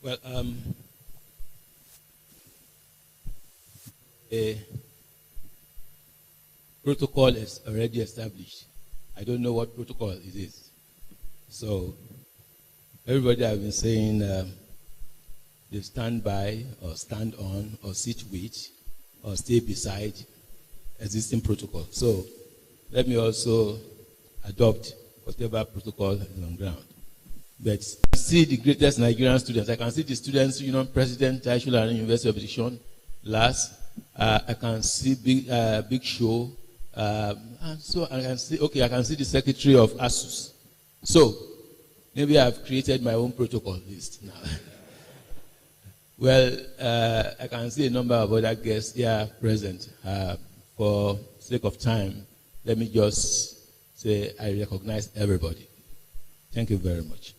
Well, a protocol is already established. I don't know what protocol it is. So everybody have been saying they stand by or stand on or sit with or stay beside existing protocol. So let me also adopt whatever protocol is on ground. But I see the greatest Nigerian students. I can see the Students' Union President, Taishu University of Education, last. I can see Big Show. And so I can see, okay, I can see the Secretary of ASUS. So maybe I've created my own protocol list now. Well, I can see a number of other guests here present. For sake of time, let me just say I recognize everybody. Thank you very much.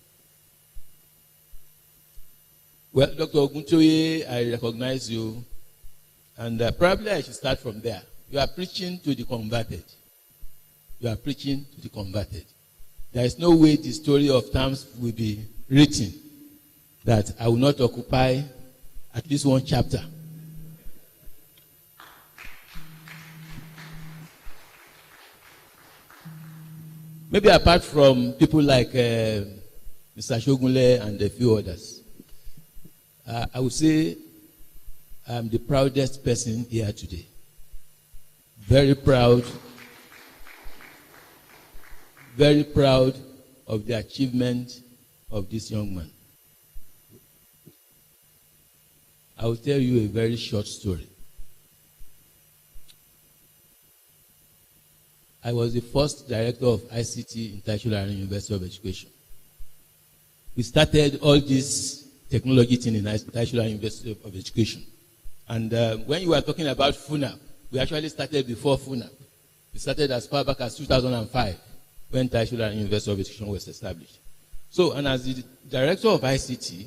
Well, Dr. Oguntoye, I recognize you, and probably I should start from there. You are preaching to the converted. You are preaching to the converted. There is no way the story of Tams will be written that I will not occupy at least one chapter. Maybe apart from people like Mr. Shogunle and a few others. I would say I'm the proudest person here today. Very proud of the achievement of this young man. I will tell you a very short story. I was the first director of ICT in Taishu University of Education. We started all this technology thing in Taishu University of Education. And when you were talking about FUNAP, we actually started before FUNAP. We started as far back as 2005 when Taishu University of Education was established. So, and as the director of ICT,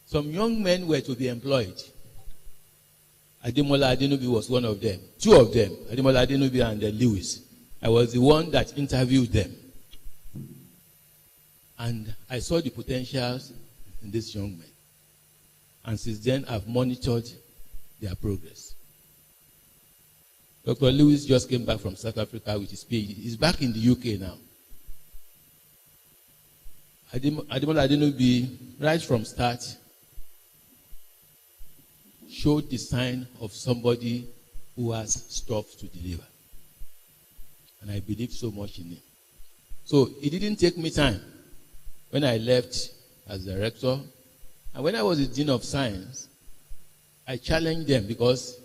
some young men were to be employed. Ademola Adenubi was one of them. Two of them, Ademola Adenubi and Lewis. I was the one that interviewed them. And I saw the potentials in these young men. And since then, I've monitored their progress. Dr. Lewis just came back from South Africa with his PhD. He's back in the UK now. Ademola Adenubi, right from start, showed the sign of somebody who has stuff to deliver. and I believed so much in him. So it didn't take me time when I left as director. And when I was the Dean of Science, I challenged them because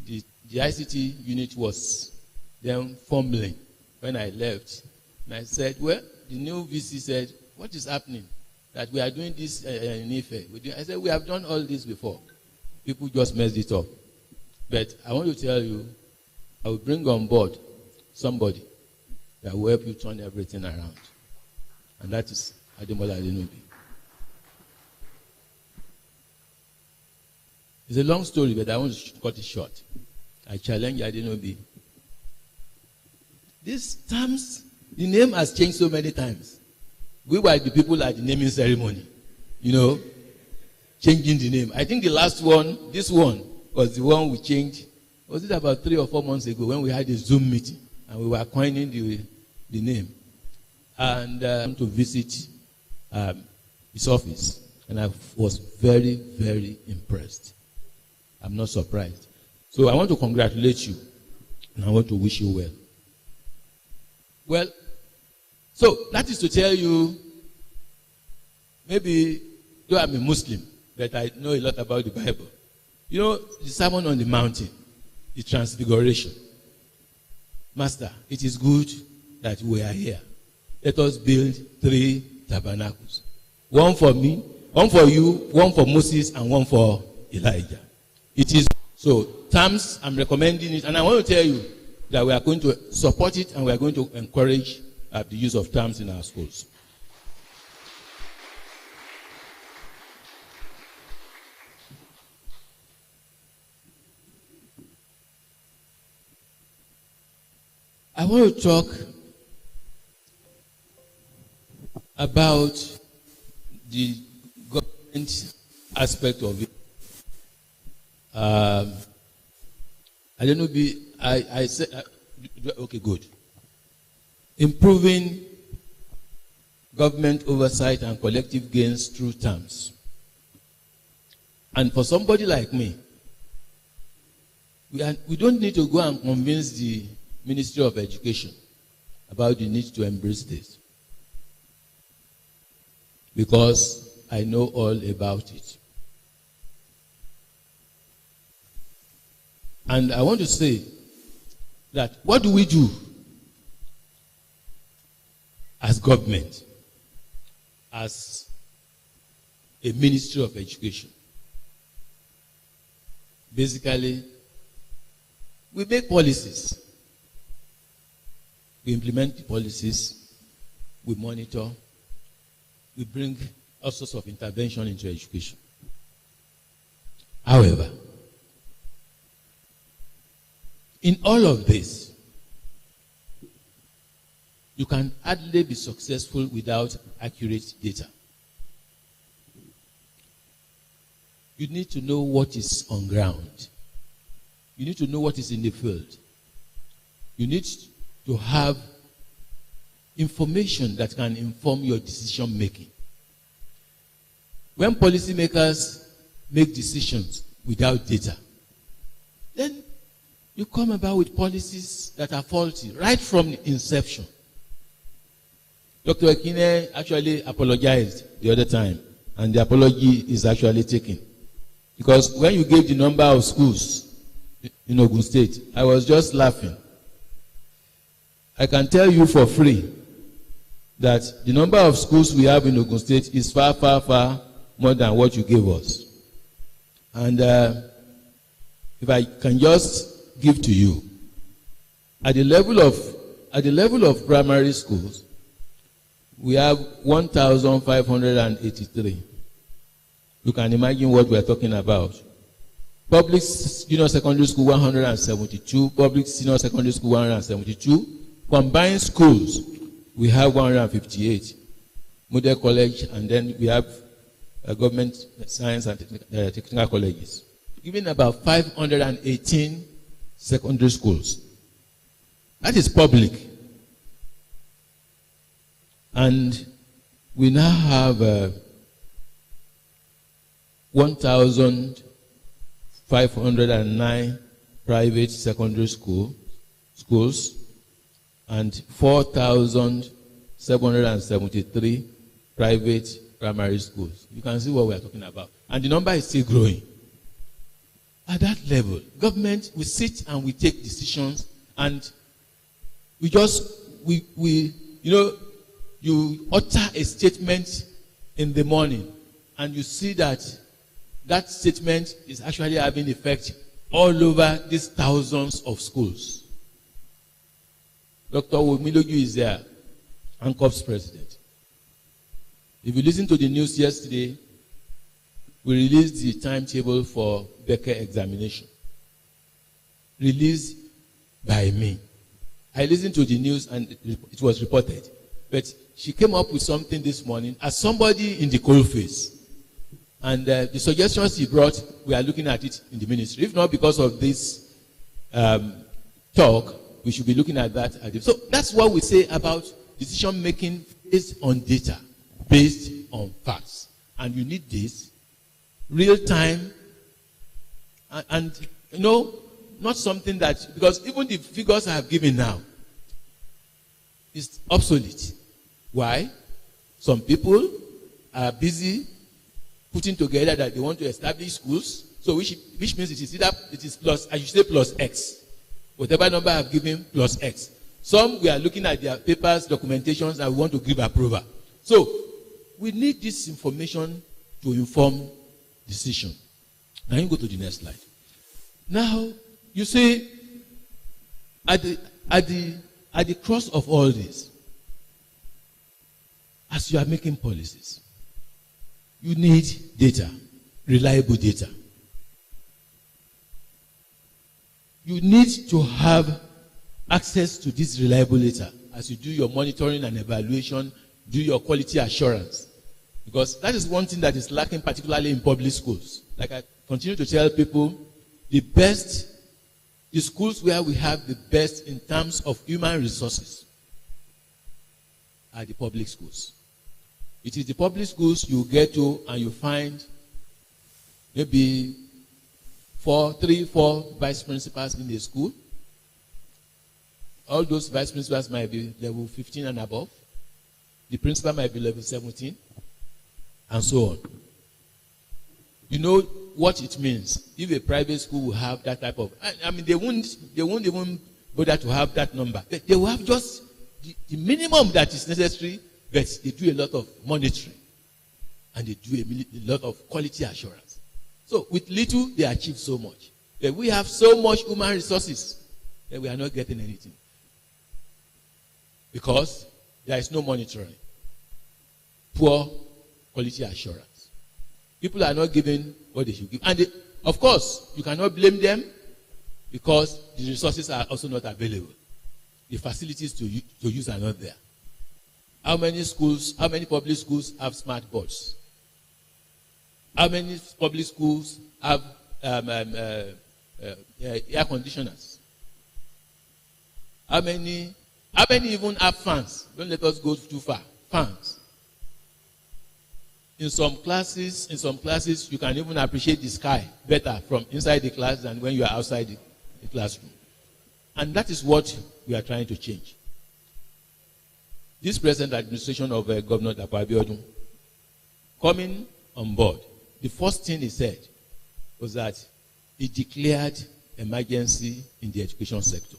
the ICT unit was then fumbling when I left. And I said, well, the new VC said, what is happening? That we are doing this in Ife. I said, we have done all this before. People just messed it up. But I want to tell you, I will bring on board somebody that will help you turn everything around. And that is Ademola Adenubi. It's a long story, but I want to cut it short. I challenge Adenubi. These terms, the name has changed so many times. We were the people at the naming ceremony, changing the name. I think the last one, this one, was the one we changed. Was it about 3 or 4 months ago when we had a Zoom meeting and we were coining the name? And to visit his office, and I was very, very impressed. I'm not surprised. So I want to congratulate you, and I want to wish you well. Well, so that is to tell you, maybe though I'm a Muslim, but I know a lot about the Bible. The Sermon on the Mountain, the Transfiguration. Master, it is good that we are here. Let us build 3 tabernacles. One for me, one for you, one for Moses, and one for Elijah. It is so. Tams, I'm recommending it, and I want to tell you that we are going to support it and we are going to encourage the use of Tams in our schools. I want to talk about the government aspect of it. I don't know. I said, okay, good. Improving government oversight and collective gains through terms. And for somebody like me, we don't need to go and convince the Ministry of Education about the need to embrace this, because I know all about it. And I want to say that what do we do as government, as a Ministry of Education? Basically, we make policies. We implement the policies. We monitor. We bring all sorts of intervention into education. However, in all of this, you can hardly be successful without accurate data. You need to know what is on ground. You need to know what is in the field. You need to have information that can inform your decision making. When policymakers make decisions without data, then you come about with policies that are faulty right from the inception. Dr. Ekine actually apologized the other time, and the apology is actually taken. Because when you gave the number of schools in Ogun State, I was just laughing. I can tell you for free that the number of schools we have in Ogun State is far, far, far more than what you gave us. And if I can just give to you, at the level of primary schools, we have 1,583. You can imagine what we are talking about. Public junior secondary school 172, public senior secondary school 172, combined schools we have 158, model college, and then we have government science and technical colleges, even about 518 secondary schools. That is public. And we now have 1,509 private secondary schools, and 4,773 private primary schools. You can see what we are talking about. And the number is still growing. At that level, government will sit and we take decisions, and you utter a statement in the morning, and you see that that statement is actually having effect all over these thousands of schools. Dr. Womiloju is there, ANCOP's president. If you listen to the news yesterday, we released the timetable for Becker examination. Released by me. I listened to the news and it was reported. But she came up with something this morning as somebody in the coalface. And the suggestions she brought, we are looking at it in the ministry. If not because of this talk, we should be looking at that. So that's what we say about decision making based on data, based on facts. And you need this real time and not something that, because even the figures I have given now is obsolete. Why? Some people are busy putting together that they want to establish schools, so which means it is plus, I should say plus X. Whatever number I have given, plus X. Some, we are looking at their papers, documentations, and we want to give approval. So, we need this information to inform decision. Now you go to the next slide. Now, you see, at the cross of all this, as you are making policies, you need data, reliable data. You need to have access to this reliable data as you do your monitoring and evaluation, do your quality assurance. Because that is one thing that is lacking, particularly in public schools. Like I continue to tell people, the schools where we have the best in terms of human resources are the public schools. It is the public schools you get to and you find maybe 3, 4 vice principals in the school. All those vice principals might be level 15 and above. The principal might be level 17, and so on. You know what it means if a private school will have that type of, I mean, they won't even bother to have that number. They will have just the minimum that is necessary, but they do a lot of monitoring and they do a lot of quality assurance. So with little, they achieve so much. But we have so much human resources that we are not getting anything. Because there is no monitoring. Poor quality assurance. People are not given what they should give. And of course, you cannot blame them because the resources are also not available. The facilities to use are not there. How many public schools have smart boards? How many public schools have air conditioners? How many even have fans? Don't let us go too far. Fans. In some classes, you can even appreciate the sky better from inside the class than when you are outside the classroom. And that is what we are trying to change. This present administration of Governor Abayomi coming on board, the first thing he said was that he declared emergency in the education sector.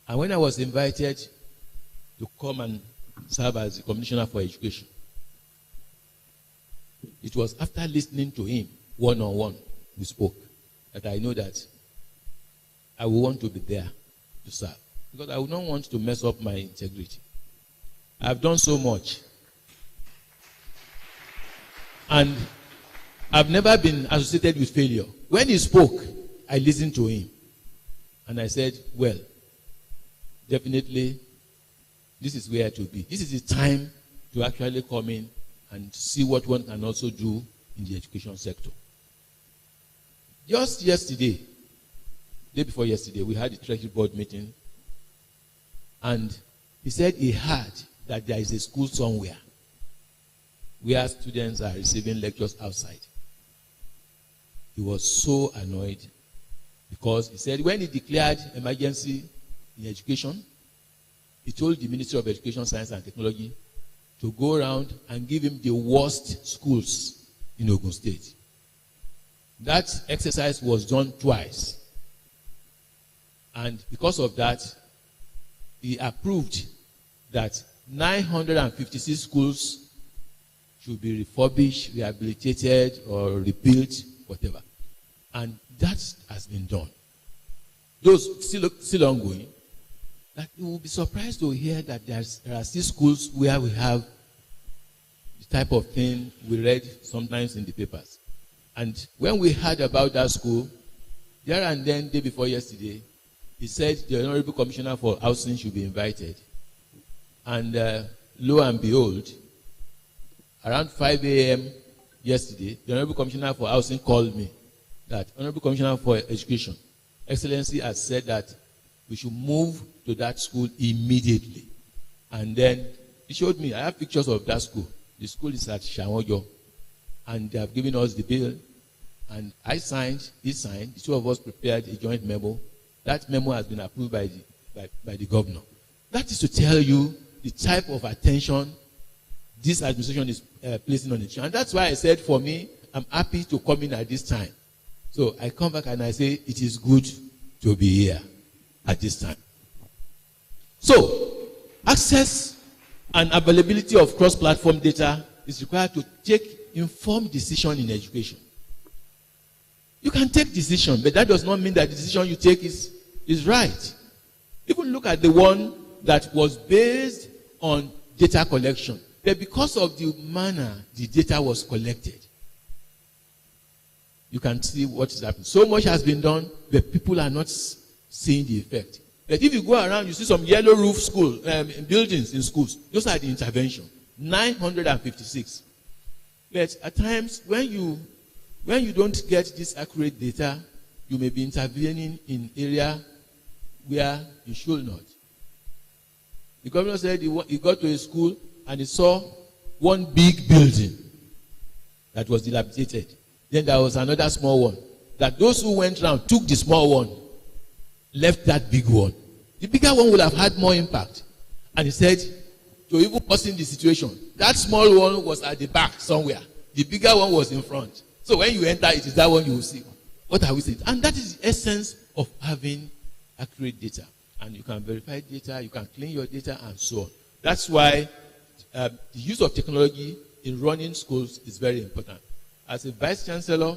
And when I was invited to come and serve as the Commissioner for Education, it was after listening to him one-on-one, we spoke, that I know that I will want to be there to serve. Because I would not want to mess up my integrity. I've done so much. And I've never been associated with failure. When he spoke, I listened to him. And I said, well, definitely, this is where to be. This is the time to actually come in and see what one can also do in the education sector. Just yesterday, day before yesterday, we had a Treasury Board meeting. And he said he heard that there is a school somewhere where students are receiving lectures outside. He was so annoyed Because he said when he declared emergency in education, he told the Ministry of Education, Science and Technology to go around and give him the worst schools in Ogun State. That exercise was done twice. And because of that, he approved that 956 schools should be refurbished, rehabilitated, or rebuilt, whatever. And that has been done. Those still ongoing. That you will be surprised to hear that there are still schools where we have the type of thing we read sometimes in the papers. And when we heard about that school, there and then, day before yesterday, he said the Honorable Commissioner for Housing should be invited. And lo and behold, around 5 a.m. yesterday, the Honorable Commissioner for Housing called me that Honorable Commissioner for Education, Excellency has said that we should move to that school immediately. And then he showed me, I have pictures of that school. The school is at Shawojo. And they have given us the bill. And I signed, he signed, the two of us prepared a joint memo. That memo has been approved by the governor. That is to tell you the type of attention this administration is placing on it. And that's why I said, for me, I'm happy to come in at this time. So I come back and I say, it is good to be here at this time. So, access and availability of cross-platform data is required to take informed decision in education. You can take decision, but that does not mean that the decision you take is right. Even look at the one that was based on data collection. But because of the manner the data was collected, you can see what is happening. So much has been done, but people are not seeing the effect. But if you go around, you see some yellow roof school buildings in schools. Those are the intervention. 956. But at times, when you don't get this accurate data, you may be intervening in area where you should not. The governor said he got to a school and he saw one big building that was dilapidated. Then there was another small one. That those who went around took the small one, left that big one. The bigger one would have had more impact. And he said, to even worsen the situation, that small one was at the back somewhere. The bigger one was in front. So when you enter, it is that one you will see. What are we saying? And that is the essence of having accurate data. And you can verify data, you can clean your data, and so on. That's why the use of technology in running schools is very important. As a Vice Chancellor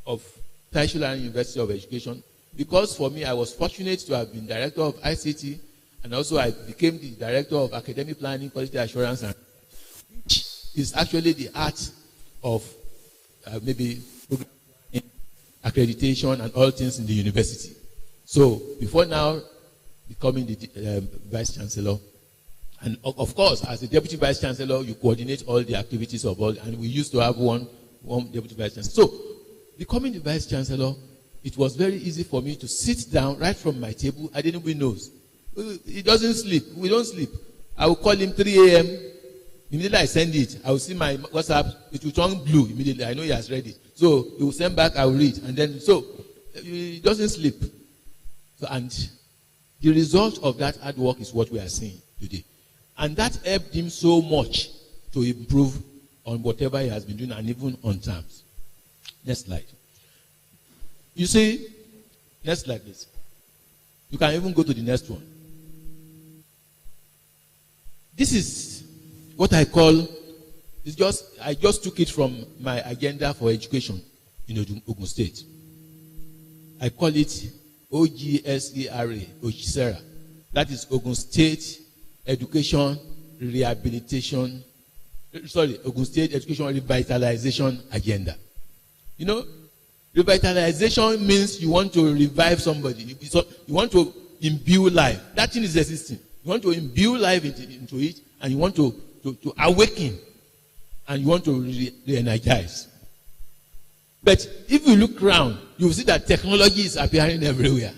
of Taishu University of Education, because for me, I was fortunate to have been Director of ICT, and also I became the Director of Academic Planning, Quality Assurance, and which is actually the art of maybe accreditation and all things in the university. So before now becoming the Vice Chancellor, and of course, as the Deputy Vice Chancellor, you coordinate all the activities of all, and we used to have one Deputy Vice Chancellor. So becoming the Vice Chancellor, it was very easy for me to sit down right from my table. I didn't even know. He doesn't sleep. We don't sleep. I will call him 3 a.m. Immediately I send it. I will see my WhatsApp. It will turn blue immediately. I know he has read it. So he will send back. I will read. And then, so he doesn't sleep. So, and the result of that hard work is what we are seeing today. And that helped him so much to improve on whatever he has been doing, and even on terms. Next slide. You see, next slide, please. You can even go to the next one. This is what I call, I just took it from my agenda for education in Ogun State. I call it OGSERA, that is Ogun State Education Rehabilitation, Ogun State Education Revitalization Agenda. You know, revitalization means you want to revive somebody. You want to imbue life. That thing is existing. You want to imbue life into it, and you want to awaken, and you want to re-energize. But if you look around, you will see that technology is appearing everywhere.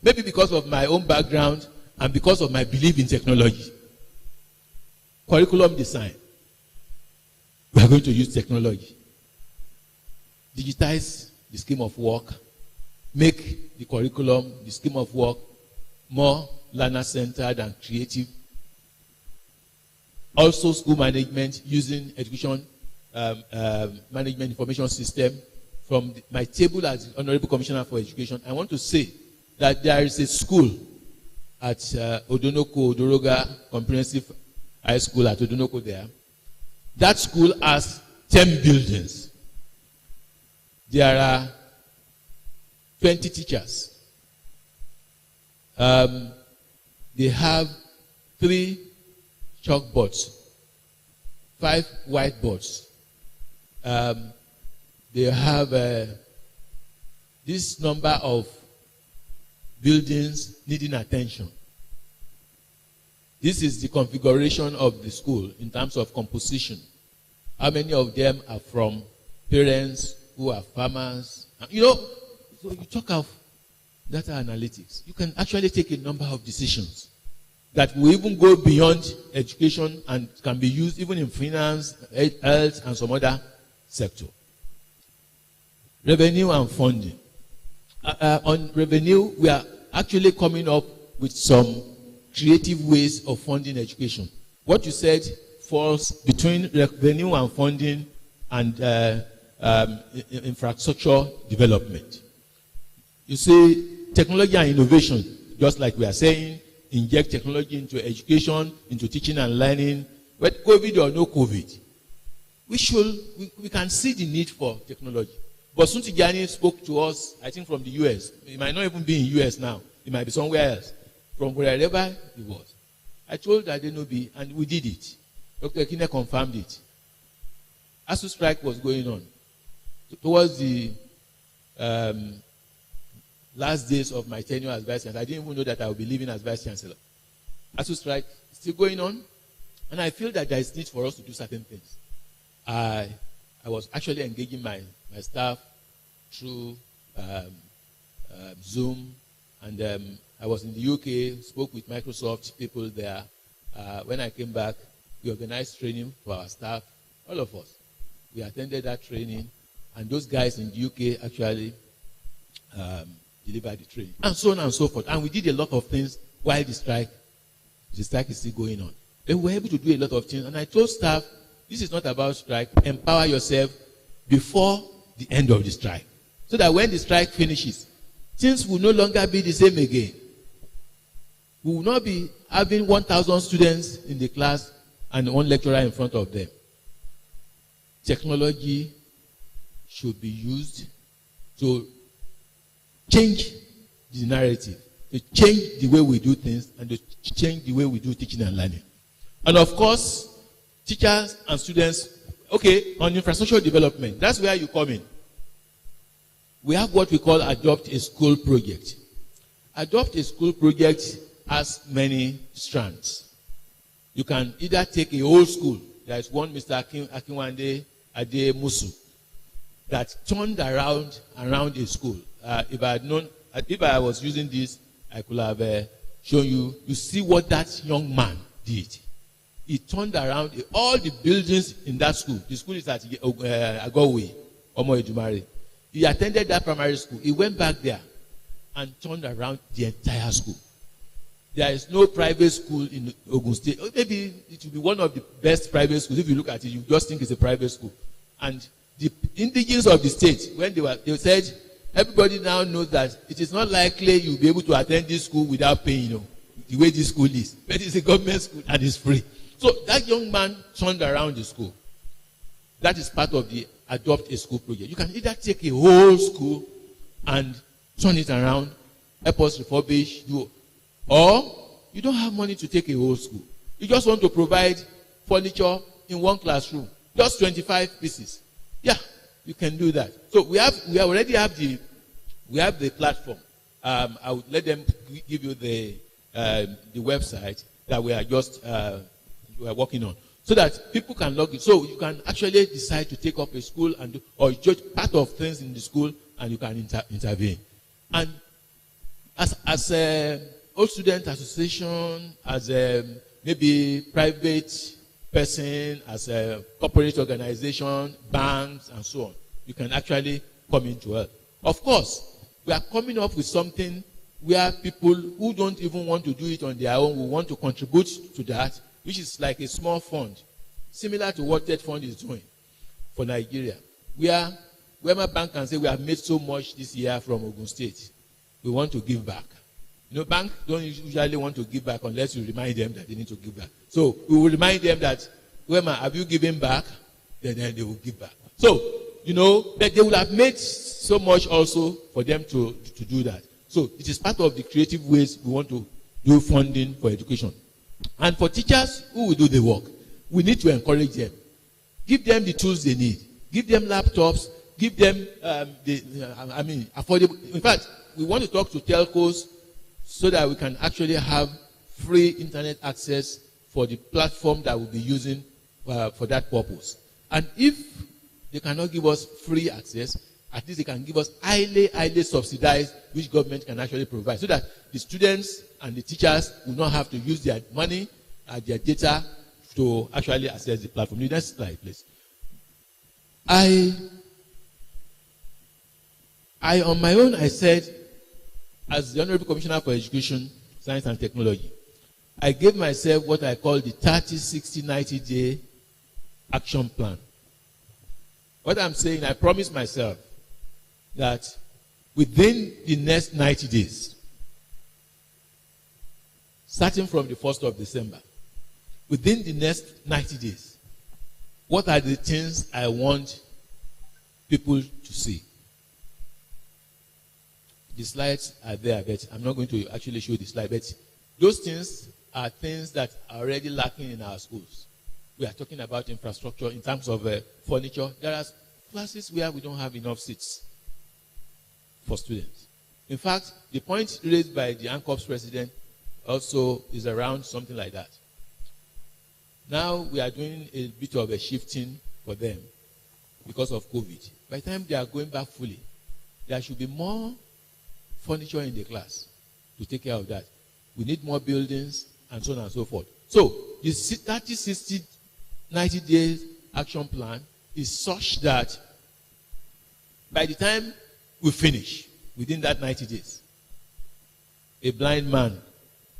Maybe because of my own background and because of my belief in technology. Curriculum design. We are going to use technology. Digitize the scheme of work make the curriculum, the scheme of work, more learner-centered and creative. Also, school management using education management information system. From my table as Honorable Commissioner for Education, I want to say that there is a school at Odonoko Odoroga Comprehensive High School at Odonoko there. That school has 10 buildings. There are 20 teachers. They have 3 chalkboards, 5 whiteboards. They have this number of buildings needing attention. This is the configuration of the school in terms of composition. How many of them are from parents who are farmers? You know, so you talk of data analytics. You can actually take a number of decisions that will even go beyond education and can be used even in finance, health, and some other sector. Revenue and funding. On revenue, we are actually coming up with some creative ways of funding education. What you said falls between revenue and funding and infrastructure development. You see, technology and innovation, just like we are saying, inject technology into education, into teaching and learning, whether COVID or no COVID. We can see the need for technology. But Suntijani spoke to us, I think from the US. It might not even be in US now. It might be somewhere else. From wherever he was. I told Adenobi, and we did it. Dr. Ekine confirmed it. ASU strike was going on. Towards the last days of my tenure as Vice Chancellor, I didn't even know that I would be leaving as Vice Chancellor. ASU strike is still going on, and I feel that there is need for us to do certain things. I was actually engaging my staff through Zoom, and I was in the UK, spoke with Microsoft people there. When I came back, we organized training for our staff, all of us. We attended that training, and those guys in the UK actually delivered the training, and so on and so forth. And we did a lot of things while the strike is still going on. They were able to do a lot of things, and I told staff, this is not about strike. Empower yourself before the end of the strike, so that when the strike finishes, things will no longer be the same again. We will not be having 1,000 students in the class and one lecturer in front of them. Technology should be used to change the narrative, to change the way we do things, and to change the way we do teaching and learning. And of course, teachers and students, okay, on infrastructure development, that's where you come in. We have what we call Adopt a School project. Adopt a School project has many strands. You can either take a whole school. There is one Mr. Akinwande Ade Musu that turned around a school. If I was using this, I could have shown you. You see what that young man did. He turned around all the buildings in that school. The school is at Agowe, Omo Edumare. He attended that primary school. He went back there and turned around the entire school. There is no private school in Ogun State. Maybe it will be one of the best private schools. If you look at it, you just think it's a private school. And the indigenous of the state, when they said, everybody now knows that it is not likely you'll be able to attend this school without paying, the way this school is. But it's a government school and it's free. So that young man turned around the school. That is part of the Adopt a School project. You can either take a whole school and turn it around, help us refurbish, or you don't have money to take a whole school. You just want to provide furniture in one classroom, just 25 pieces. Yeah, you can do that. So we already have the platform. I would let them give you the website that we are just we are working on, so that people can log in. So you can actually decide to take up a school or judge part of things in the school, and you can intervene. And as a old student association, as a maybe private person, as a corporate organization, banks, and so on, you can actually come into help. Of course, we are coming up with something where people who don't even want to do it on their own will want to contribute to that, which is like a small fund, similar to what Tet Fund is doing for Nigeria. Where Wema Bank can say we have made so much this year from Ogun State. We want to give back. You know, banks don't usually want to give back unless you remind them that they need to give back. So we will remind them that, Wema, have you given back? Then they will give back. So, you know, that they will have made so much also for them to do that. So it is part of the creative ways we want to do funding for education. And for teachers who will do the work, we need to encourage them. Give them the tools they need. Give them laptops. Give them, affordable. In fact, we want to talk to telcos so that we can actually have free internet access for the platform that we'll be using for that purpose. And if they cannot give us free access, at least they can give us highly subsidized, which government can actually provide, so that the students and the teachers will not have to use their money and their data to actually access the platform. The next slide, please. I on my own, I said, as the Honorable Commissioner for Education, Science and Technology, I gave myself what I call the 30, 60, 90-day action plan. What I'm saying, I promised myself that within the next 90 days, starting from the 1st of December, within the next 90 days, what are the things I want people to see? The slides are there, but I'm not going to actually show the slide. But those things are things that are already lacking in our schools. We are talking about infrastructure in terms of furniture. There are classes where we don't have enough seats for students. In fact, the point raised by the ANCOPS president also is around something like that. Now we are doing a bit of a shifting for them because of COVID. By the time they are going back fully, there should be more furniture in the class to take care of that. We need more buildings and so on and so forth. So the 30, 60, 90 days action plan is such that by the time we finish, within that 90 days, a blind man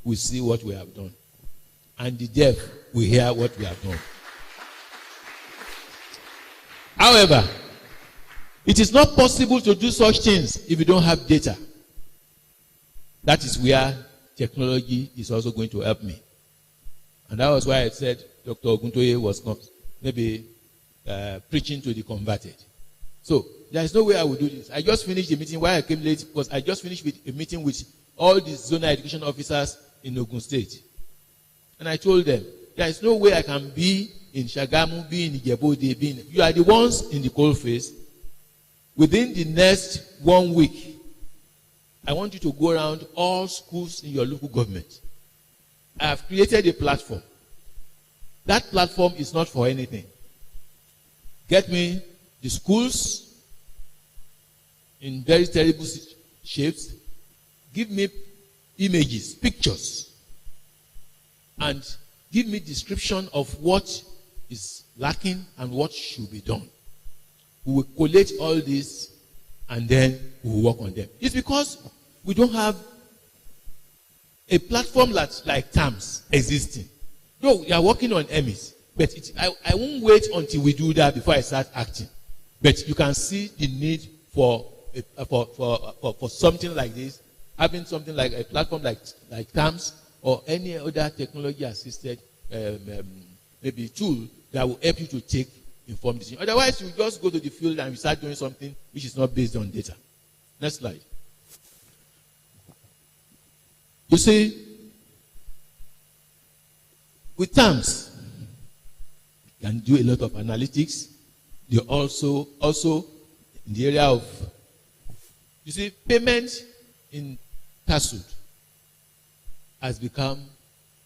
will see what we have done, and the deaf will hear what we have done. However, it is not possible to do such things if you don't have data. That is where technology is also going to help me. And that was why I said Dr. Oguntoye was maybe preaching to the converted. So there is no way I will do this. I just finished the meeting. Why I came late because I just finished with a meeting with all the zonal education officers in Ogun State. And I told them, there is no way I can be in Shagamu, be in Ijebu, you are the ones in the cold face. Within the next 1 week, I want you to go around all schools in your local government. I have created a platform. That platform is not for anything. Get me the schools in very terrible shapes. Give me images, pictures, and give me description of what is lacking and what should be done. We will collate all this and then we will work on them. It's because we don't have a platform like Tams existing. No, we are working on EMIs, but I won't wait until we do that before I start acting. But you can see the need for something like this, having something like a platform like Tams or any other technology-assisted maybe tool that will help you to take informed decisions. Otherwise, you just go to the field and you start doing something which is not based on data. Next slide. You see, with Tams, you can do a lot of analytics. They also in the area of, you see, payment in Tasud has become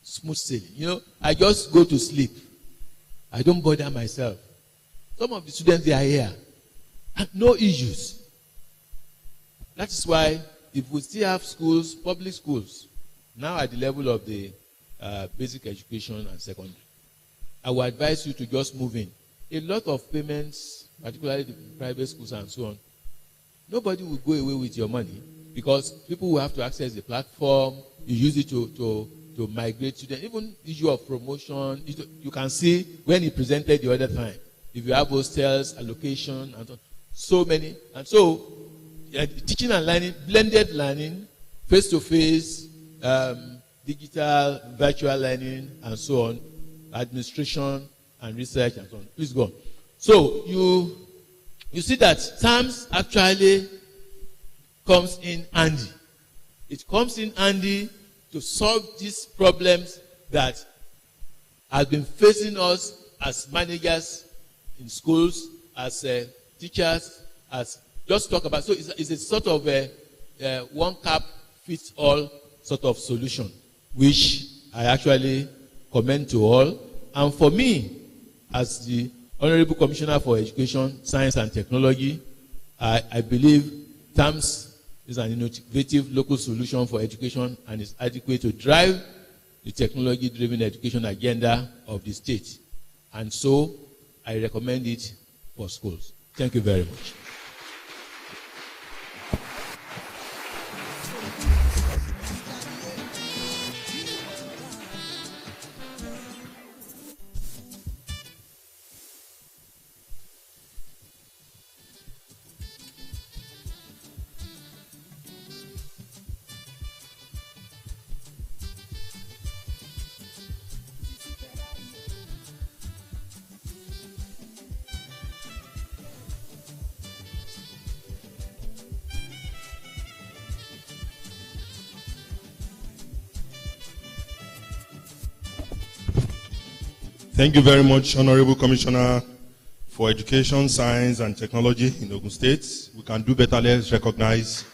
smooth sailing. You know, I just go to sleep. I don't bother myself. Some of the students, they are here. And no issues. That is why if we still have schools, public schools, now at the level of the basic education and secondary, I would advise you to just move in. A lot of payments, particularly the private schools and so on, nobody will go away with your money because people will have to access the platform. You use it to migrate students. Even issue of promotion, you can see when he presented the other time. If you have hostels, allocation, and so many. And so, teaching and learning, blended learning, face-to-face, digital, virtual learning, and so on, administration and research, and so on. Please go on. So, you see that Tams actually comes in handy. It comes in handy to solve these problems that have been facing us as managers in schools, as teachers, as just talk about. So it's a sort of a one cap fits all sort of solution, which I actually commend to all. And for me, as the Honorable Commissioner for Education, Science and Technology, I believe Tams is an innovative local solution for education and is adequate to drive the technology-driven education agenda of the state. And so, I recommend it for schools. Thank you very much. Thank you very much, Honorable Commissioner for Education, Science and Technology in Ogun State. We can do better. Let's recognize.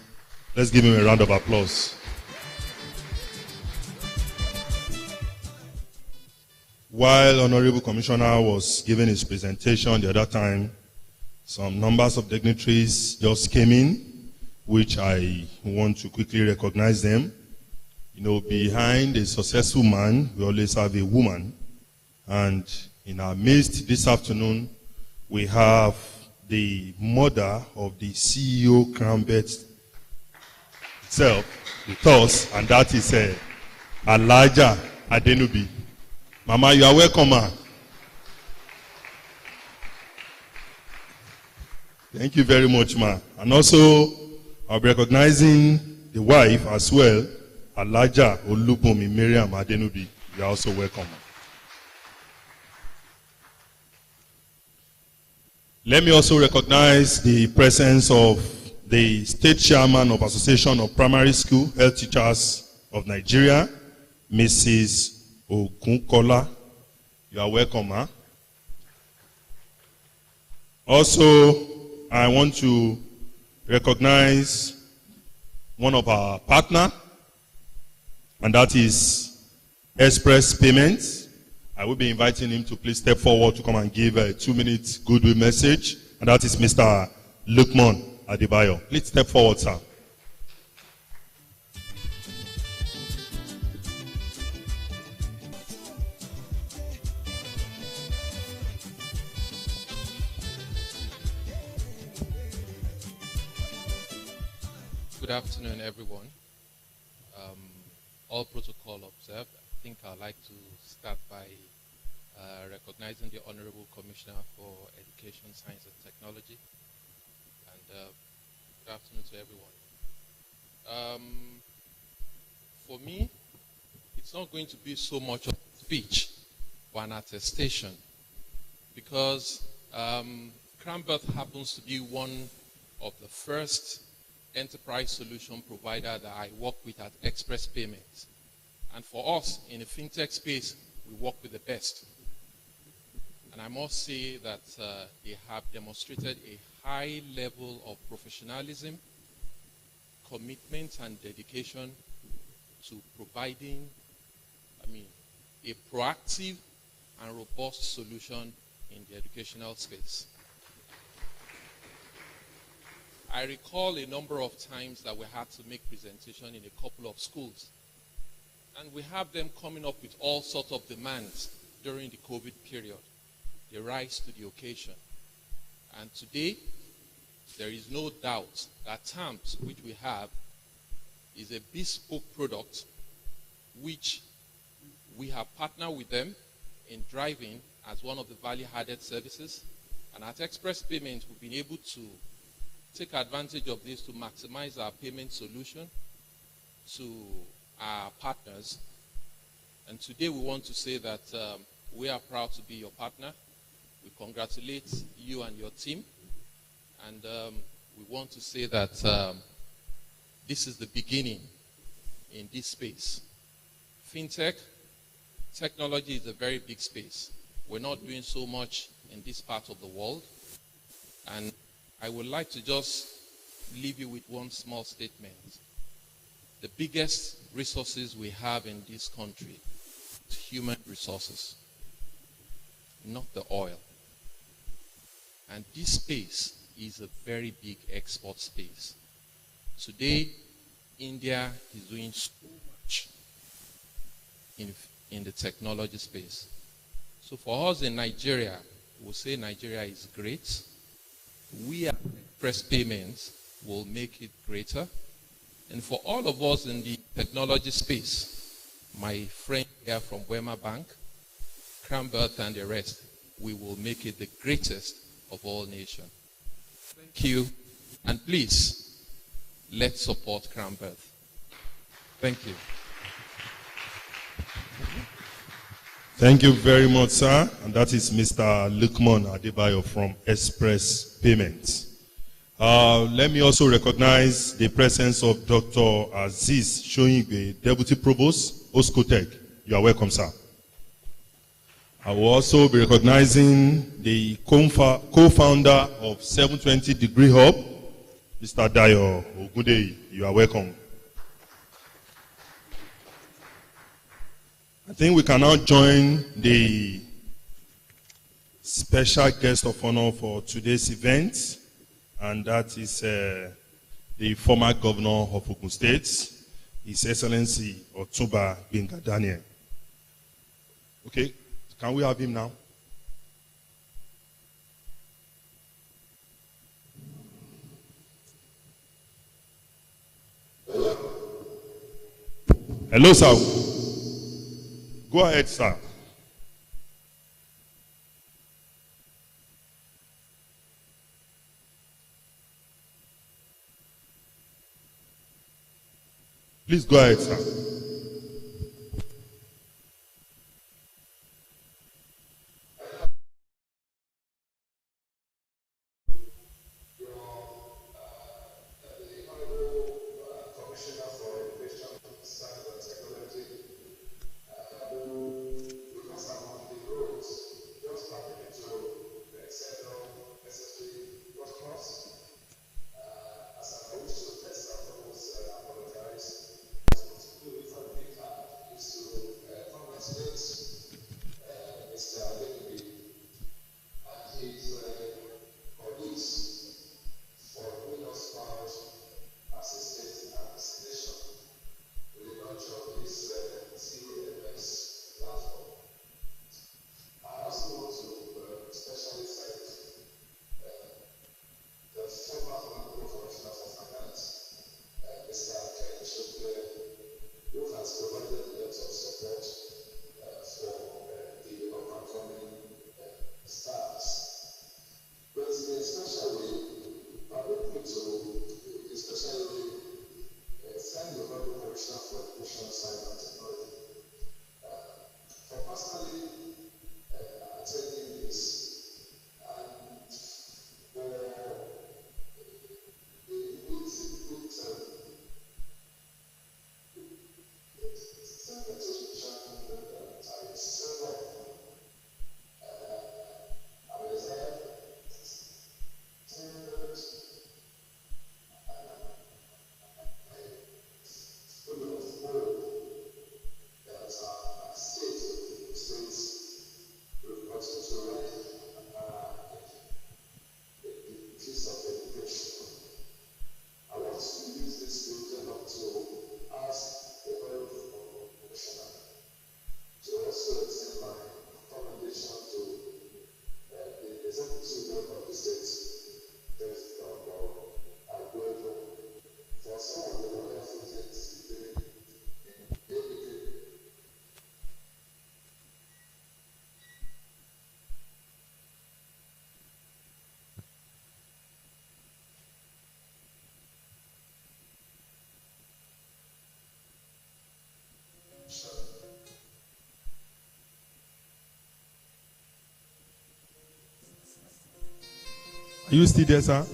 Let's give him a round of applause. While Honorable Commissioner was giving his presentation the other time, some numbers of dignitaries just came in, which I want to quickly recognize them. You know, behind a successful man, we always have a woman. And in our midst this afternoon, we have the mother of the CEO Crownbirth itself with us, and that is Alaja Adenubi. Mama, you are welcome, ma. Thank you very much, ma. And also, I'll be recognizing the wife as well, Alaja Olubomi Miriam Adenubi. You are also welcome, ma. Let me also recognize the presence of the State Chairman of Association of Primary School Health Teachers of Nigeria, Mrs. Ogunkola. You are welcome, huh? Also, I want to recognize one of our partners, and that is Express Payments. I will be inviting him to please step forward to come and give a 2-minute goodwill message. And that is Mr. Lukman Adebayo. Please step forward, sir. Good afternoon, everyone. All protocol observed. I think I'd like to start by recognizing the Honorable Commissioner for Education, Science and Technology. And good afternoon to everyone. For me, it's not going to be so much of a speech or an attestation, because Crownbirth happens to be one of the first enterprise solution provider that I work with at Express Payments. And for us, in the fintech space, we work with the best. And I must say that they have demonstrated a high level of professionalism, commitment, and dedication to providing, a proactive and robust solution in the educational space. I recall a number of times that we had to make presentation in a couple of schools. And we have them coming up with all sorts of demands during the COVID period. They rise to the occasion. And today, there is no doubt that Tams, which we have, is a bespoke product which we have partnered with them in driving as one of the value-added services. And at Express Payments, we've been able to take advantage of this to maximize our payment solution to our partners. And today we want to say that we are proud to be your partner. We congratulate you and your team. And we want to say that this is the beginning in this space. Fintech, technology is a very big space. We're not doing so much in this part of the world. And I would like to just leave you with one small statement. The biggest resources we have in this country is human resources, not the oil. And this space is a very big export space. Today, India is doing so much in the technology space. So for us in Nigeria, we'll say Nigeria is great. We at Express Payments will make it greater. And for all of us in the technology space, my friend here from Wema Bank, Crownbirth and the rest, we will make it the greatest of all nations. Thank you. And please, let's support Crownbirth. Thank you. Thank you very much, sir. And that is Mr. Lukman Adebayo from Express Payments. Let me also recognize the presence of Dr. Aziz Shoyingbe, Deputy Provost, Oscotech. You are welcome, sir. I will also be recognizing the co-founder of 720 Degree Hub, Mr. Dayo Ogundeyi. You are welcome. I think we can now join the special guest of honor for today's event, and that is the former governor of Ogun State, His Excellency Otumba Gbenga Daniel. Okay, can we have him now? Hello, sir. Go ahead, sir. Please go ahead, sir. Are you still there, sir?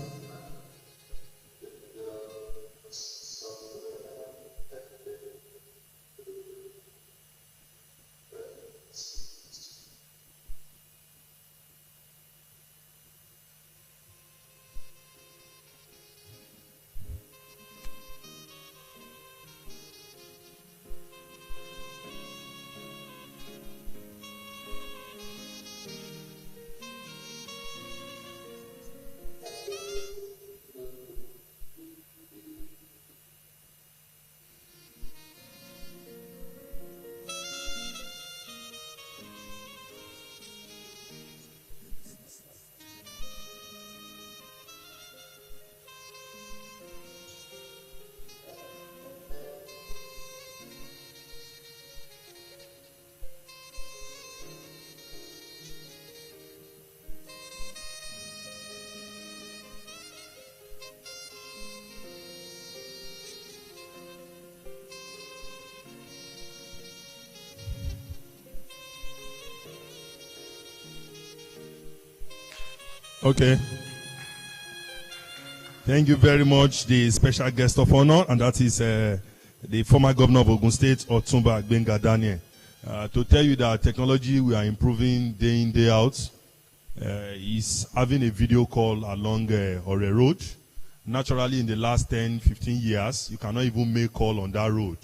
Okay. Thank you very much, the special guest of honor, and that is the former governor of Ogun State, Otumba Agbenga Daniel. To tell you that technology we are improving day in, day out. Is having a video call along or a road. Naturally, in the last 10, 15 years, you cannot even make call on that road.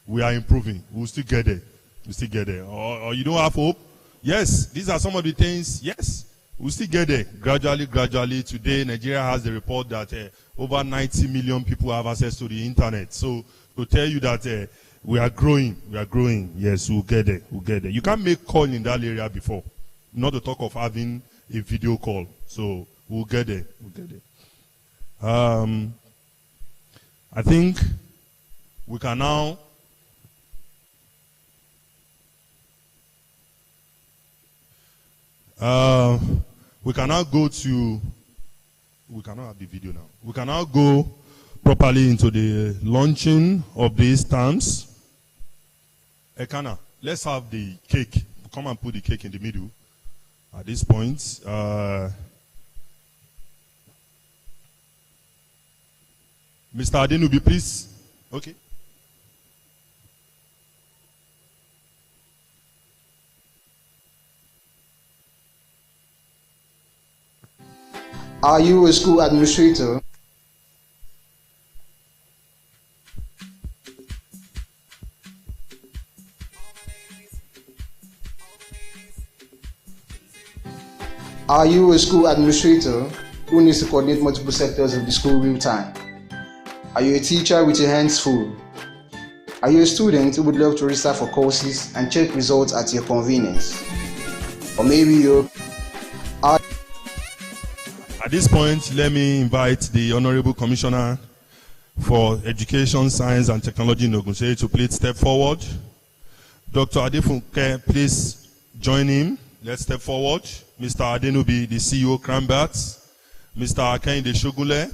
We are improving. We'll still get there. We'll still get there. Or you don't have hope? Yes, these are some of the things. Yes, we'll still get there. Gradually, gradually. Today, Nigeria has the report that over 90 million people have access to the internet. So, to tell you that we are growing. We are growing. Yes, we'll get there. We'll get there. You can't make call in that area before. Not to talk of having a video call. So, we'll get there. We'll get there. I think we can now go to, we cannot have the video now. We can now go properly into the launching of these terms. Ekana, let's have the cake. Come and put the cake in the middle at this point. Mr. Adenubi, please. Okay. Are you a school administrator? Are you a school administrator who needs to coordinate multiple sectors of the school real time? Are you a teacher with your hands full? Are you a student who would love to register for courses and check results at your convenience? Or maybe you're... At this point, let me invite the Honorable Commissioner for Education, Science and Technology in Ogun State to please step forward. Dr. Adefunke, please join him. Let's step forward. Mr. Adenubi, the CEO, Crownbirth. Mr. Kehinde Shogule,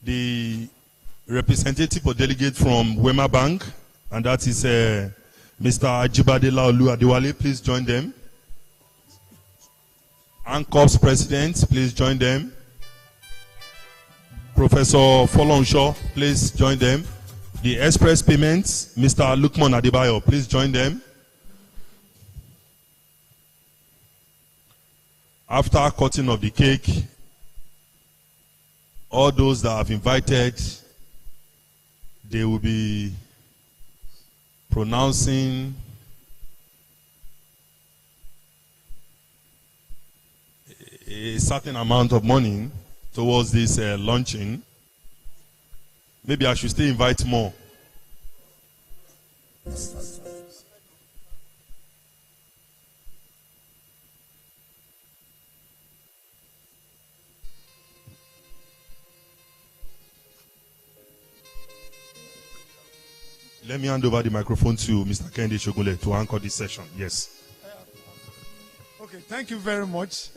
the representative or delegate from Wema Bank, and that is Mr. Ajibade Laolu Adewale. Please join them. ANCOP's president, please join them. Professor Folonshaw, please join them. The Express Payments, Mr. Lukman Adebayo, please join them. After cutting of the cake, all those that have invited, they will be pronouncing a certain amount of money towards this launching. Maybe I should still invite more. Let me hand over the microphone to Mr. Kehinde Shogule to anchor this session. Yes. Okay, thank you very much.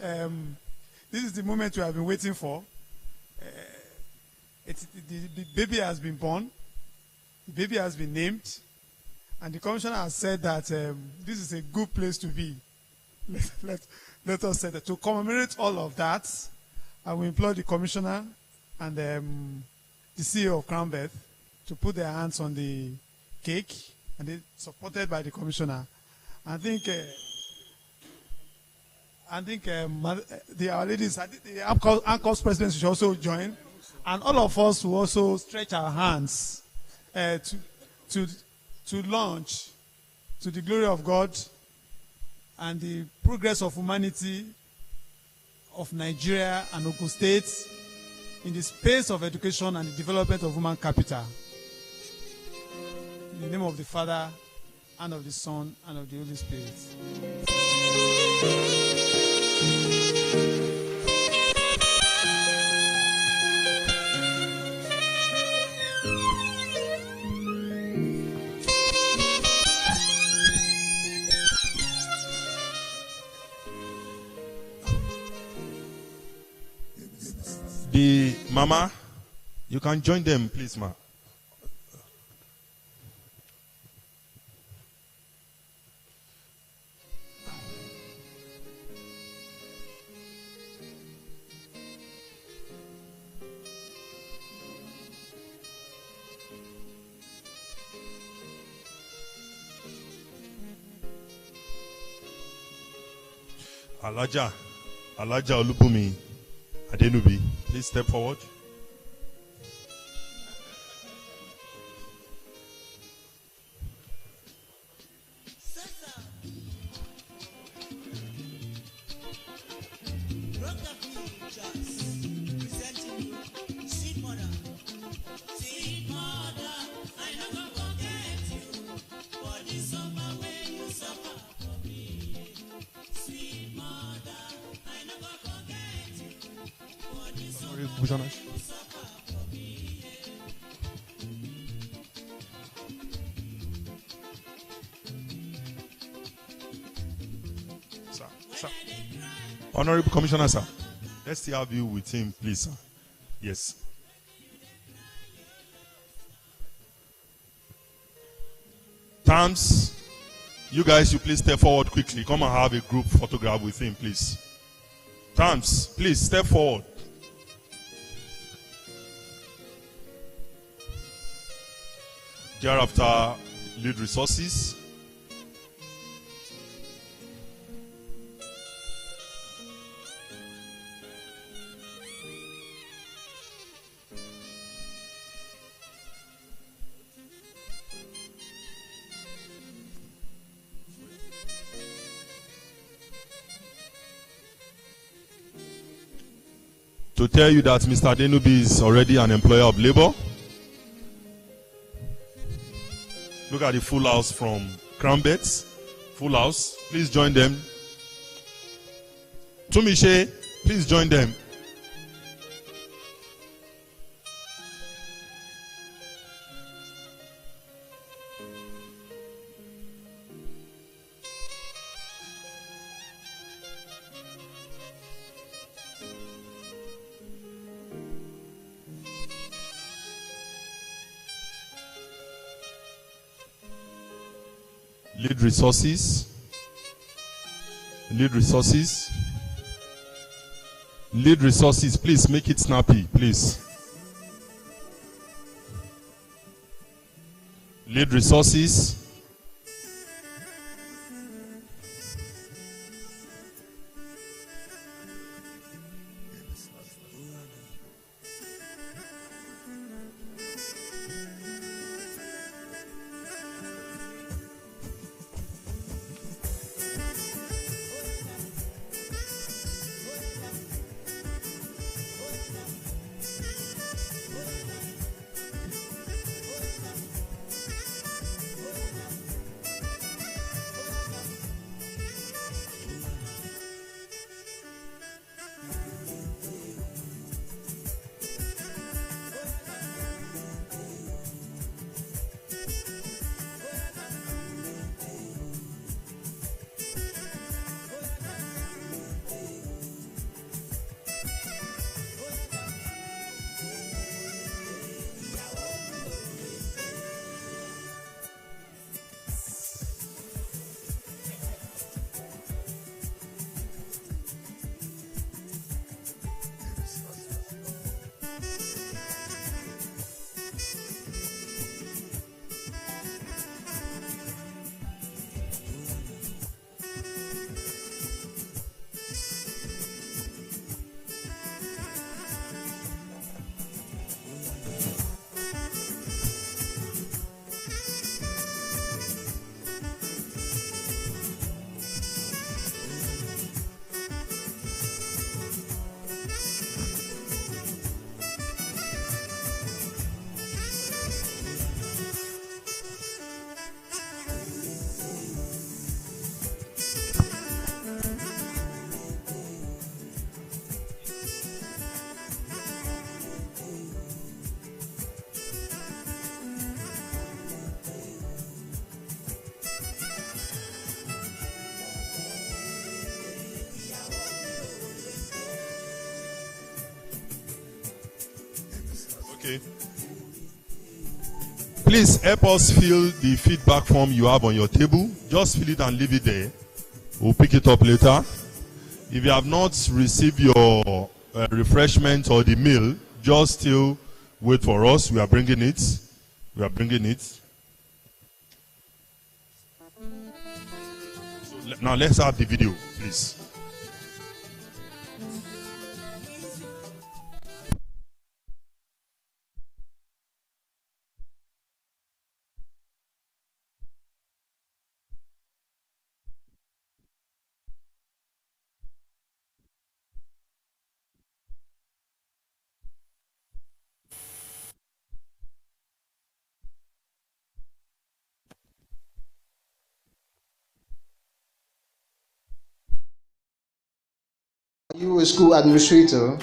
This is the moment we have been waiting for. The baby has been born. The baby has been named. And the commissioner has said that this is a good place to be. Let us say that. To commemorate all of that, I will implore the commissioner and the CEO of Crownbirth to put their hands on the cake, and it's supported by the commissioner. I think our ladies, the AMCOS president should also join, and all of us will also stretch our hands to launch to the glory of God and the progress of humanity of Nigeria and Ogun State in the space of education and the development of human capital. In the name of the Father, and of the Son, and of the Holy Spirit. The mama, you can join them, please, ma. Alaja Olubumi Adenubi, please step forward. Sir. Honorable Commissioner, sir. Let's still have you with him, please, sir. Yes. Tams, you guys, you please step forward quickly. Come and have a group photograph with him, please. Tams, please step forward. Thereafter, lead resources. To tell you that Mr. Denubi is already an employer of labor. Look at the full house from Crownbirth. Full house. Please join them. Tumishe, please join them. Lead resources. Lead resources. Lead resources. Please make it snappy, please. Lead resources. Okay. Please help us fill the feedback form you have on your table. Just fill it and leave it there. We'll pick it up later. If you have not received your refreshment or the meal, just still wait for us. We are bringing it. We are bringing it. So now let's have the video, please. Are you a school administrator?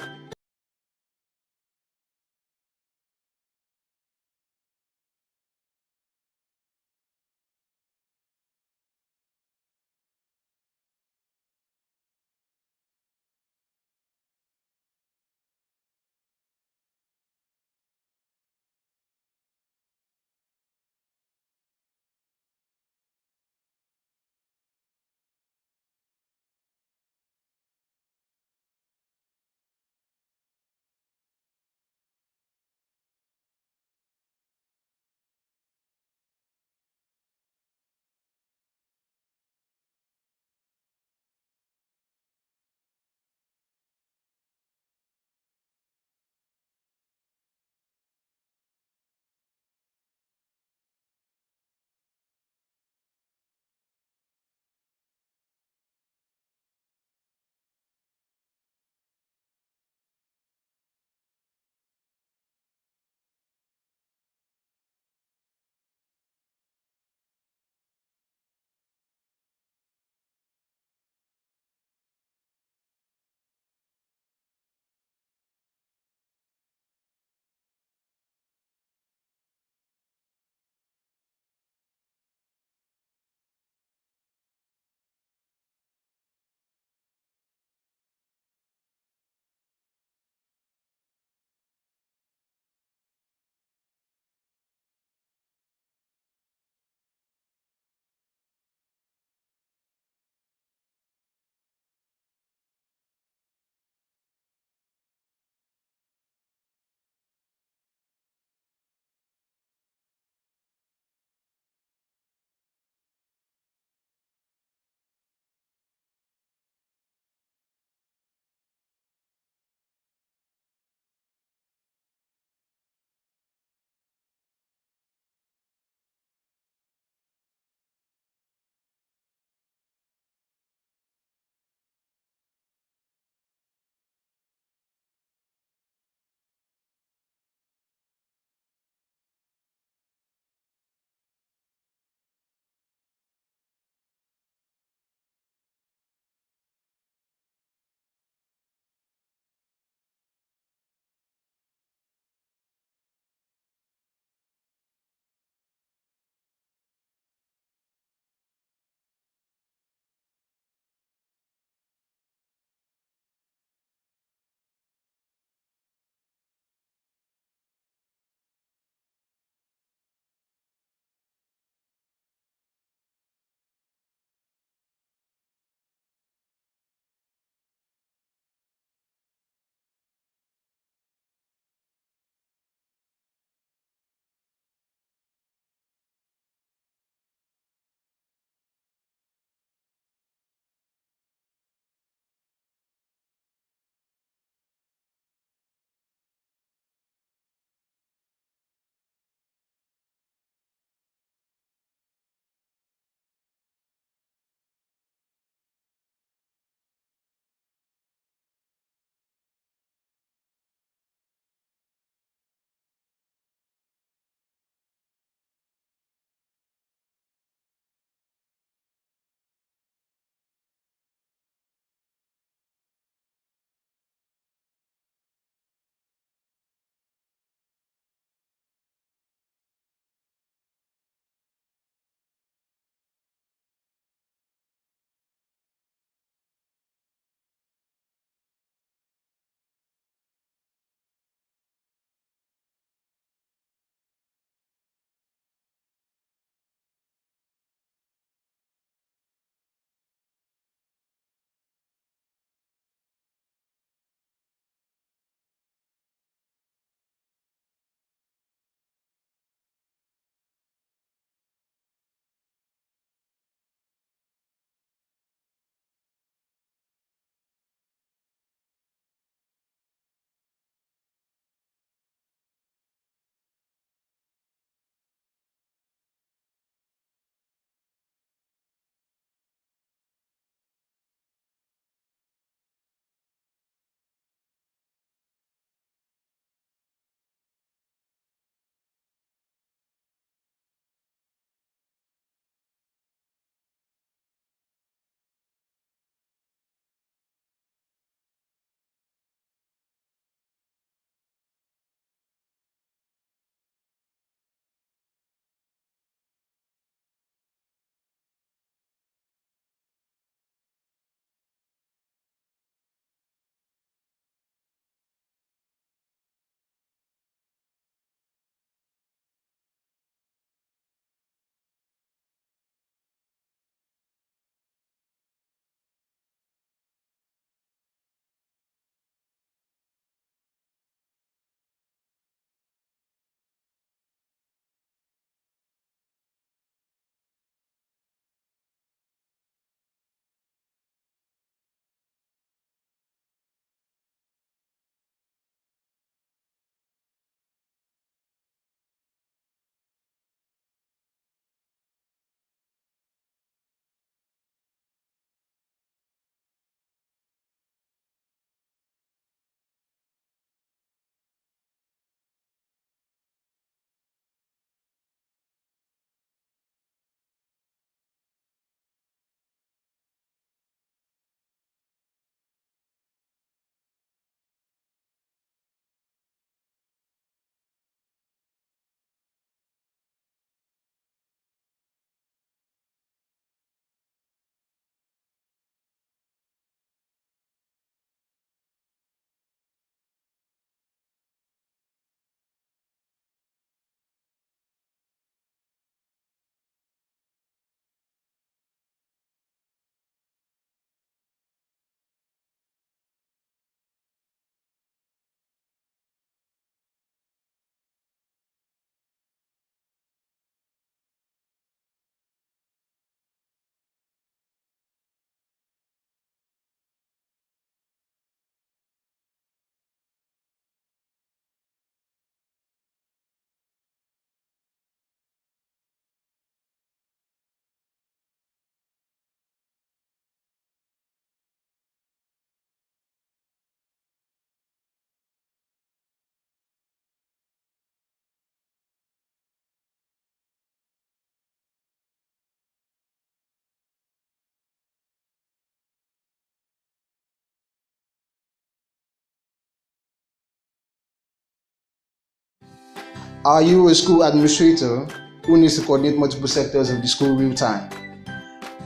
Are you a school administrator who needs to coordinate multiple sectors of the school real time?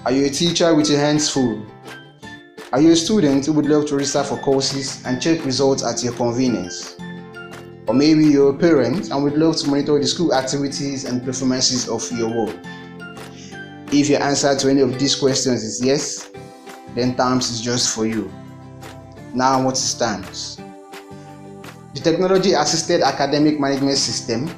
Are you a teacher with your hands full? Are you a student who would love to register for courses and check results at your convenience? Or maybe you're a parent and would love to monitor the school activities and performances of your work. If your answer to any of these questions is yes, then Tams is just for you. Now, what is Tams? The Technology-Assisted Academic Management System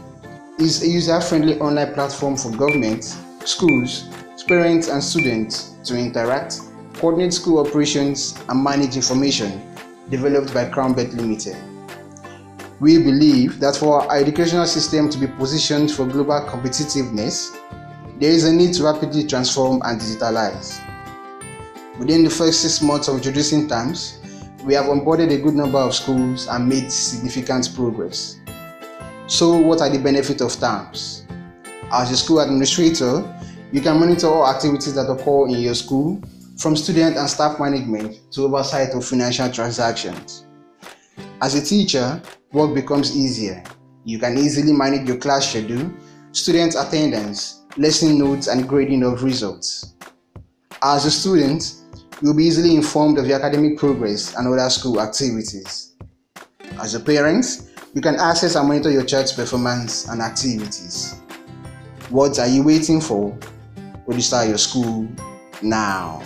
is a user-friendly online platform for government, schools, parents and students to interact, coordinate school operations and manage information, developed by Crownbirth Ltd. We believe that for our educational system to be positioned for global competitiveness, there is a need to rapidly transform and digitalize. Within the first 6 months of introducing Tams, we have onboarded a good number of schools and made significant progress. So what are the benefits of Tams? As a school administrator, you can monitor all activities that occur in your school, from student and staff management to oversight of financial transactions. As a teacher, work becomes easier. You can easily manage your class schedule, student attendance, lesson notes, and grading of results. As a student, you'll be easily informed of your academic progress and other school activities. As a parent, you can access and monitor your child's performance and activities. What are you waiting for? Register your school now.